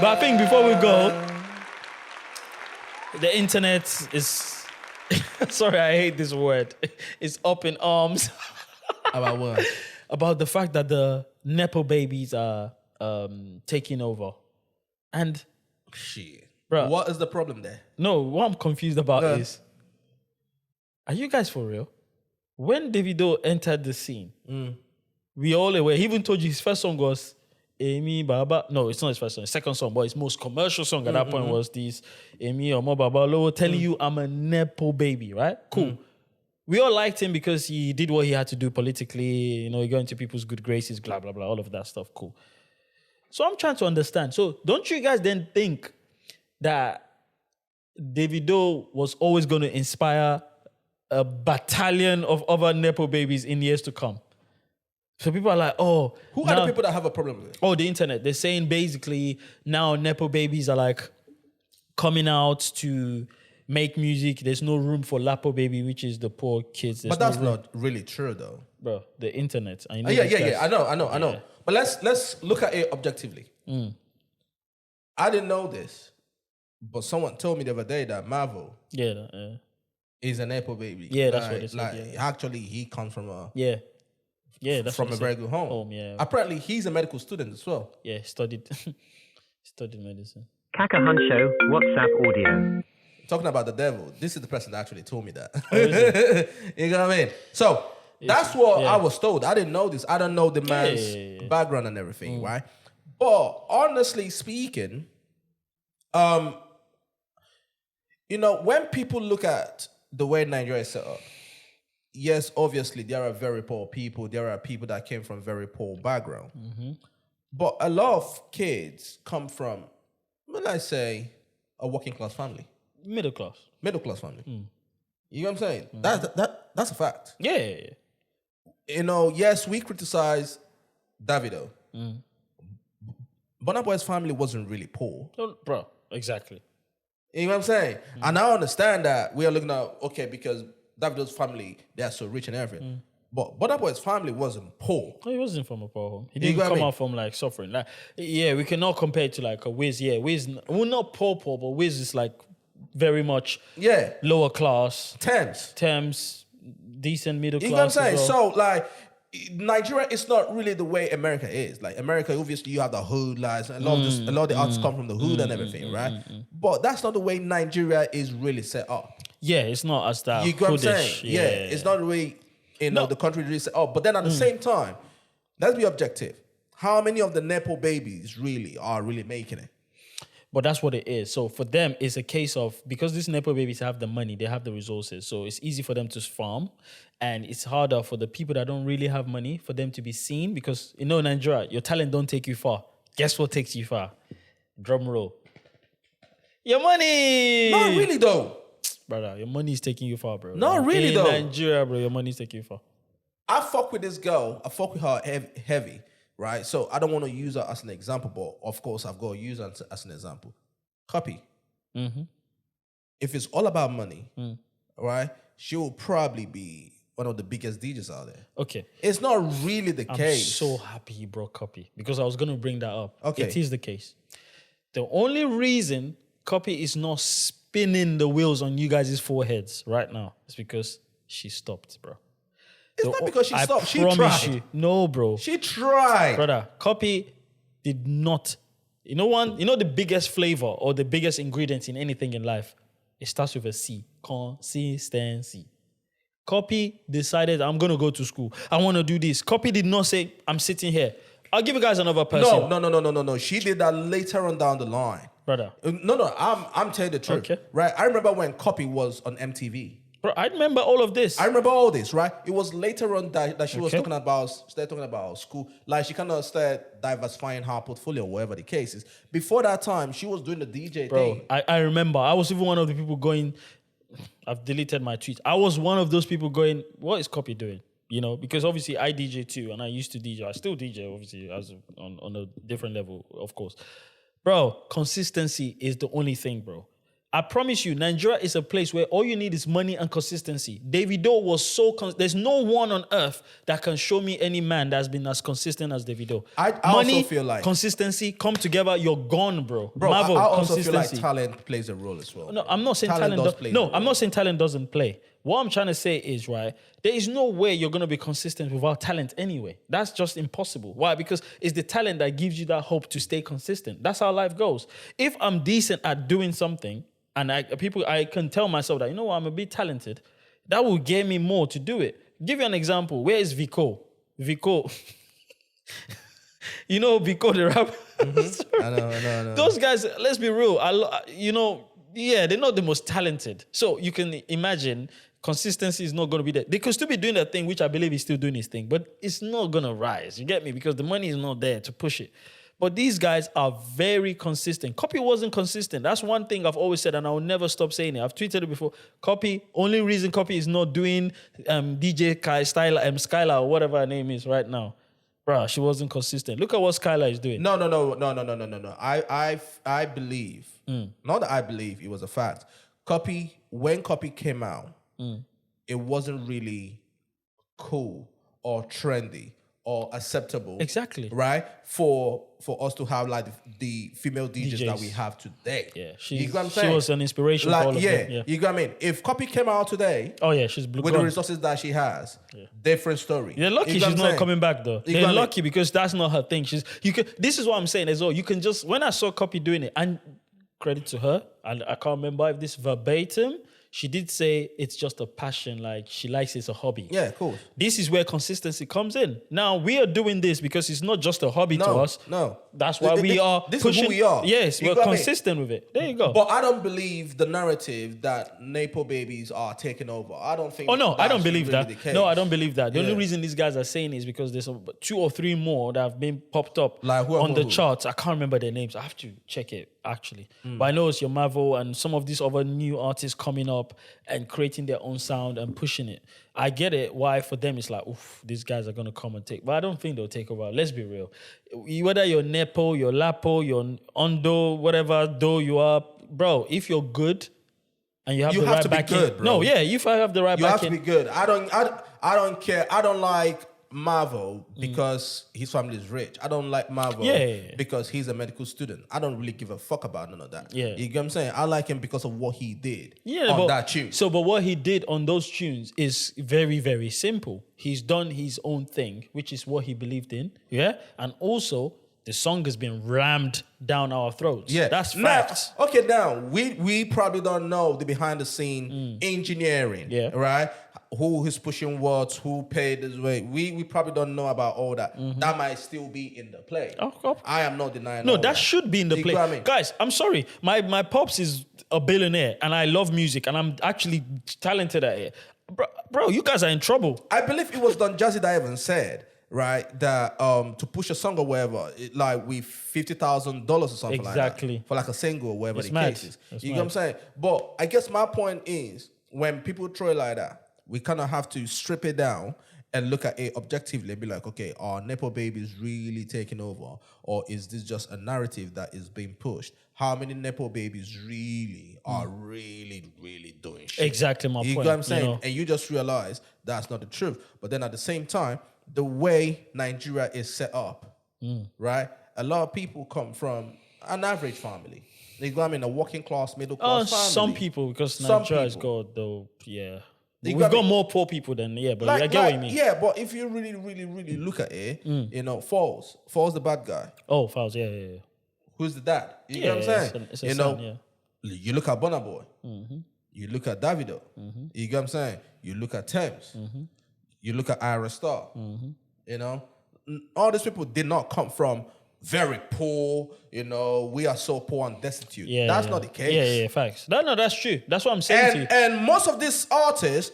But I think before we go, the internet is... Sorry, I hate this word. It's up in arms. About what? About the fact that the NEPO babies are taking over. And... Shit. Bro, what is the problem there? No, what I'm confused about is, are you guys for real? When Davido entered the scene, we all aware. He even told you his first song was Amy Baba. No, it's not his first song. His second song, but his most commercial song at that point was this Amy Omo Baba Lo telling you I'm a NEPO baby, right? Cool. We all liked him because he did what he had to do politically. You know, he got into people's good graces, blah, blah, blah, all of that stuff. Cool. So I'm trying to understand. So don't you guys then think that Davido was always going to inspire a battalion of other NEPO babies in years to come? So people are like, oh... Who are the people that have a problem with it? Oh, the internet. They're saying basically now NEPO babies are like coming out to make music. There's no room for Lapo baby, which is the poor kids. But that's not really true though. Bro, the internet. I know I know. But let's look at it objectively. I didn't know this. But someone told me the other day that Marvel is an NEPO baby. Yeah, that's what they said. Like, actually, he comes from a that's from a very good home. Apparently, he's a medical student as well. Yeah, studied medicine. Kaka Hunsho, WhatsApp audio. Talking about the devil, this is the person that actually told me that. You know what I mean? So that's what I was told. I didn't know this. I don't know the man's background and everything, right? But honestly speaking, you know, when people look at the way Nigeria is set up, yes, obviously there are very poor people. There are people that came from very poor background. But a lot of kids come from, when I say, a working class family. Middle class family. You know what I'm saying? That's a fact. Yeah. You know, yes, we criticize Davido. Burna Boy's family wasn't really poor. Bro, exactly. You know what I'm saying? And I understand that we are looking at, okay, because Davido's family, they are so rich and everything. But Burna Boy's family wasn't poor. No, he wasn't from a poor home. He didn't come out from like suffering. Like, yeah, we cannot compare it to like a Wiz. Yeah, Wiz, well, not poor, but Wiz is like very much lower class. Thames, decent middle class. You know what I'm saying? So like, Nigeria is not really the way America is. Like America, obviously you have the hood lives. A lot of the artists come from the hood and everything, right? But that's not the way Nigeria is really set up. Yeah, it's not as that. You know what I'm saying? Yeah, it's not the way the country really set up. But then at the same time, let's be objective. How many of the NEPO babies are really making it? But that's what it is. So for them, it's a case of, because these NEPO babies have the money, they have the resources. So it's easy for them to farm. And it's harder for the people that don't really have money for them to be seen. Because, you know, Nigeria, your talent don't take you far. Guess what takes you far? Drum roll. Your money! Not really, though. Brother, your money is taking you far, bro. Not really, though. In Nigeria, bro, your money is taking you far. I fuck with this girl. I fuck with her heavy, right? So I don't want to use her as an example, but of course I've got to use her as an example. Copy. Mm-hmm. If it's all about money, right? She will probably be one of the biggest DJs out there. Okay. It's not really the case. I'm so happy you brought Copy because I was going to bring that up. Okay. It is the case. The only reason Copy is not spinning the wheels on you guys' foreheads right now is because she stopped, bro. It's not because she stopped. She promise tried. you. No, bro. She tried. Brother, Copy did not. You know the biggest flavor or the biggest ingredient in anything in life? It starts with a C. Consistency. Copy decided, I'm going to go to school. I want to do this. Copy did not say, I'm sitting here. I'll give you guys another person. No. She did that later on down the line. Brother. No. I'm telling you the truth. Okay. Right? I remember when Copy was on MTV. Bro, I remember all of this. I remember all this, right? It was later on that she was started talking about school. Like she kind of started diversifying her portfolio, whatever the case is. Before that time, she was doing the DJ thing. I remember. I was even one of the people going, I've deleted my tweets. I was one of those people going, what is Copy doing? You know, because obviously I DJ too, and I used to DJ. I still DJ, obviously, on a different level, of course. Bro, consistency is the only thing, bro. I promise you, Nigeria is a place where all you need is money and consistency. Davido was there's no one on earth that can show me any man that's been as consistent as Davido. I money, also feel like consistency come together, you're gone, bro. Bro, Marvel, I also feel like talent plays a role as well. No, I'm not saying talent does play. No, I'm not saying talent doesn't play. What I'm trying to say is, right, there is no way you're going to be consistent without talent anyway. That's just impossible. Why? Because it's the talent that gives you that hope to stay consistent. That's how life goes. If I'm decent at doing something, and I can tell myself that, you know what, I'm a bit talented, that will get me more to do it. Give you an example. Where is Vico? Vico. You know Vico, the rapper? Mm-hmm. I know. Those guys, let's be real. They're not the most talented. So you can imagine consistency is not going to be there. They could still be doing that thing, which I believe he's still doing his thing, but it's not going to rise. You get me? Because the money is not there to push it. But these guys are very consistent. Copy wasn't consistent. That's one thing I've always said, and I will never stop saying it. I've tweeted it before. Copy, only reason Copy is not doing DJ Skylar, or whatever her name is right now. Bruh, she wasn't consistent. Look at what Skylar is doing. No. I believe, not that I believe, it was a fact. When Copy came out, it wasn't really cool or trendy or acceptable. Exactly. Right? For us to have like the female DJs that we have today. Yeah. You know what I'm saying? She was an inspiration for all of them. Yeah. You know what I mean? If Copy came out today, she's blue with the resources that she has, different story. They're lucky she's not coming back though. They're lucky because that's not her thing. This is what I'm saying as well. You can just, when I saw Copy doing it, and credit to her, and I can't remember if this verbatim, she did say it's just a passion, like she likes it's a hobby. Yeah, cool. This is where consistency comes in. Now, we are doing this because it's not just a hobby to us. No. That's why we are this pushing. Is who we are. Yes, we're consistent with it. There you go. But I don't believe the narrative that NEPO babies are taking over. I don't think. Oh, no, I don't believe really that. No, I don't believe that. The only reason these guys are saying is because there's 2 or 3 more that have been popped up on the charts. I can't remember their names. I have to check it, actually. But I know it's your Marvel and some of these other new artists coming up and creating their own sound and pushing it. I get it. Why for them it's like, oof, these guys are gonna come and take. But I don't think they'll take over. Let's be real. Whether you're NEPO, you're LAPO, you're Ondo, whatever though you are, bro. If you're good and you have the right back in, bro. No, yeah, if I have the right back in, you have to be good. I don't care. I don't like Marvel because his family is rich. I don't like Marvel because he's a medical student. I don't really give a fuck about none of that. Yeah. You get what I'm saying? I like him because of what he did on that tune. But what he did on those tunes is very, very simple. He's done his own thing, which is what he believed in. Yeah. And also, the song has been rammed down our throats. Yeah. That's facts. Now, we probably don't know the behind the scene engineering. Yeah. Right? Who is pushing what, who paid this way. We probably don't know about all that. That might still be in the play. I am not denying that should be in the play. I mean? Guys, I'm sorry. My pops is a billionaire and I love music and I'm actually talented at it. Bro, you guys are in trouble. I believe it was Don Jazzy that even said, right, that to push a song or whatever, like with $50,000 or something like that. For like a single or whatever the case is. You know what I'm saying? But I guess my point is, when people throw it like that, we kind of have to strip it down and look at it objectively and be like, okay, are NEPO babies really taking over? Or is this just a narrative that is being pushed? How many NEPO babies really are really doing shit? Exactly my point. You know what I'm saying? And you just realize that's not the truth. But then at the same time, the way Nigeria is set up, right? A lot of people come from an average family. You know what I mean? A working class, middle class family. Some people, because Nigeria has got we've got more poor people than but I get what you mean. Yeah, but if you really look at it, you know, Falls the bad guy. Oh, Falls, yeah. Who's the dad? You know what I'm saying? It's a son, you look at Burna Boy. You look at Davido. You get what I'm saying? You look at Thames. You look at Ira Star. You know, all these people did not come from very poor, you know, we are so poor and destitute. That's not the case. Yeah, facts. No, that's true. That's what I'm saying to you. And most of these artists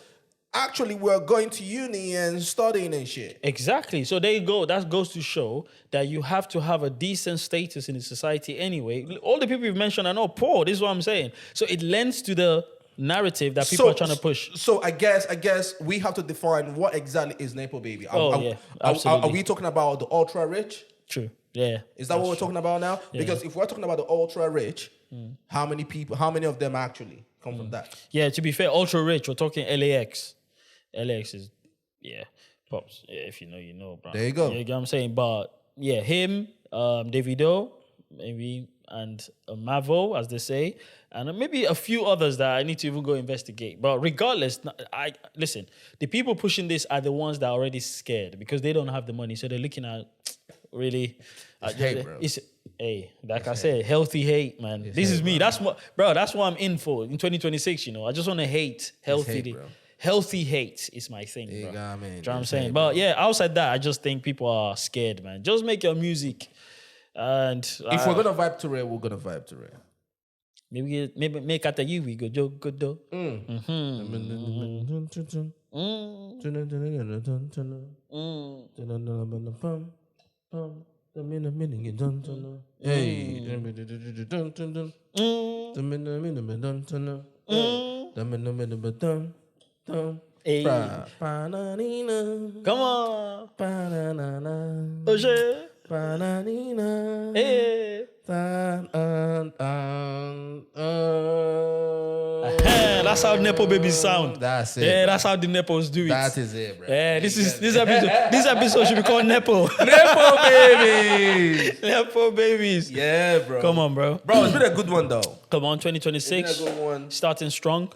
actually were going to uni and studying and shit. Exactly. So there you go. That goes to show that you have to have a decent status in the society anyway. All the people you've mentioned are not poor. This is what I'm saying. So it lends to the narrative that people are trying to push. So I guess we have to define what exactly is NEPO baby. Absolutely. Are we talking about the ultra rich? True. Yeah. Is that what we're talking about now? Yeah. Because if we're talking about the ultra rich, how many of them actually come from that? Yeah, to be fair, ultra rich, we're talking LAX. LAX is, pops. Yeah, if you know, you know, bro. There you go. You get what I'm saying? But yeah, him, Davido, maybe, and Mavo, as they say, and maybe a few others that I need to even go investigate. But regardless, listen, the people pushing this are the ones that are already scared because they don't have the money. So they're looking at really... hate, bro. Like I said, healthy hate, man. This is me. That's what I'm in for in 2026, you know. I just want to hate healthy. Healthy hate is my thing, bro. You know what I'm saying? But yeah, outside that, I just think people are scared, man. Just make your music. And if we're gonna vibe to it, we're gonna vibe to it. Maybe make at you we go Jogodo. Hey. Come on. Oje. Hey. That's how NEPO babies sound. That's it. Yeah, that's how the NEPOs do it. That is it, bro. Yeah, this episode should be called NEPO. NEPO babies. NEPO babies. Yeah, bro. Come on, bro. Bro, it's been a good one though. Come on, 2026. It's been a good one. Starting strong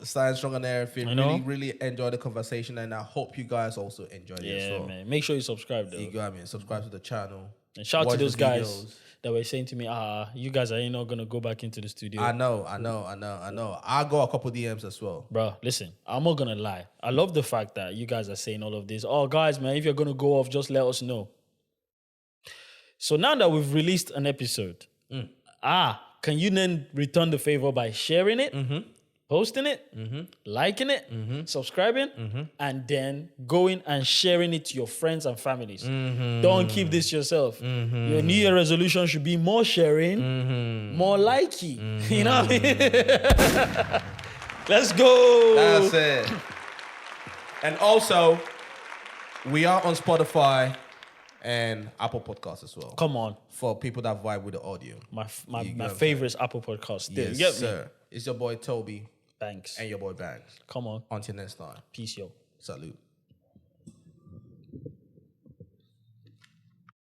on everything. Really enjoy the conversation, and I hope you guys also enjoyed it as well. Yeah, man. Make sure you subscribe though. You got me. Subscribe to the channel. And shout out to those guys that were saying to me, you guys are not gonna go back into the studio. I know. I got a couple DMs as well. Bro, listen, I'm not gonna lie. I love the fact that you guys are saying all of this. Oh, guys, man, if you're gonna go off, just let us know. So now that we've released an episode, can you then return the favor by sharing it, posting it, liking it, subscribing, and then going and sharing it to your friends and families. Don't keep this yourself. Your New Year resolution should be more sharing, more liking. You know what I mean? Let's go. That's it. And also, we are on Spotify and Apple Podcasts as well. Come on. For people that vibe with the audio. My favorite is Apple Podcasts. Yes, sir. It's your boy Toby. Thanks. And your boy Banks. Come on. Until next time. Peace, yo. Salute.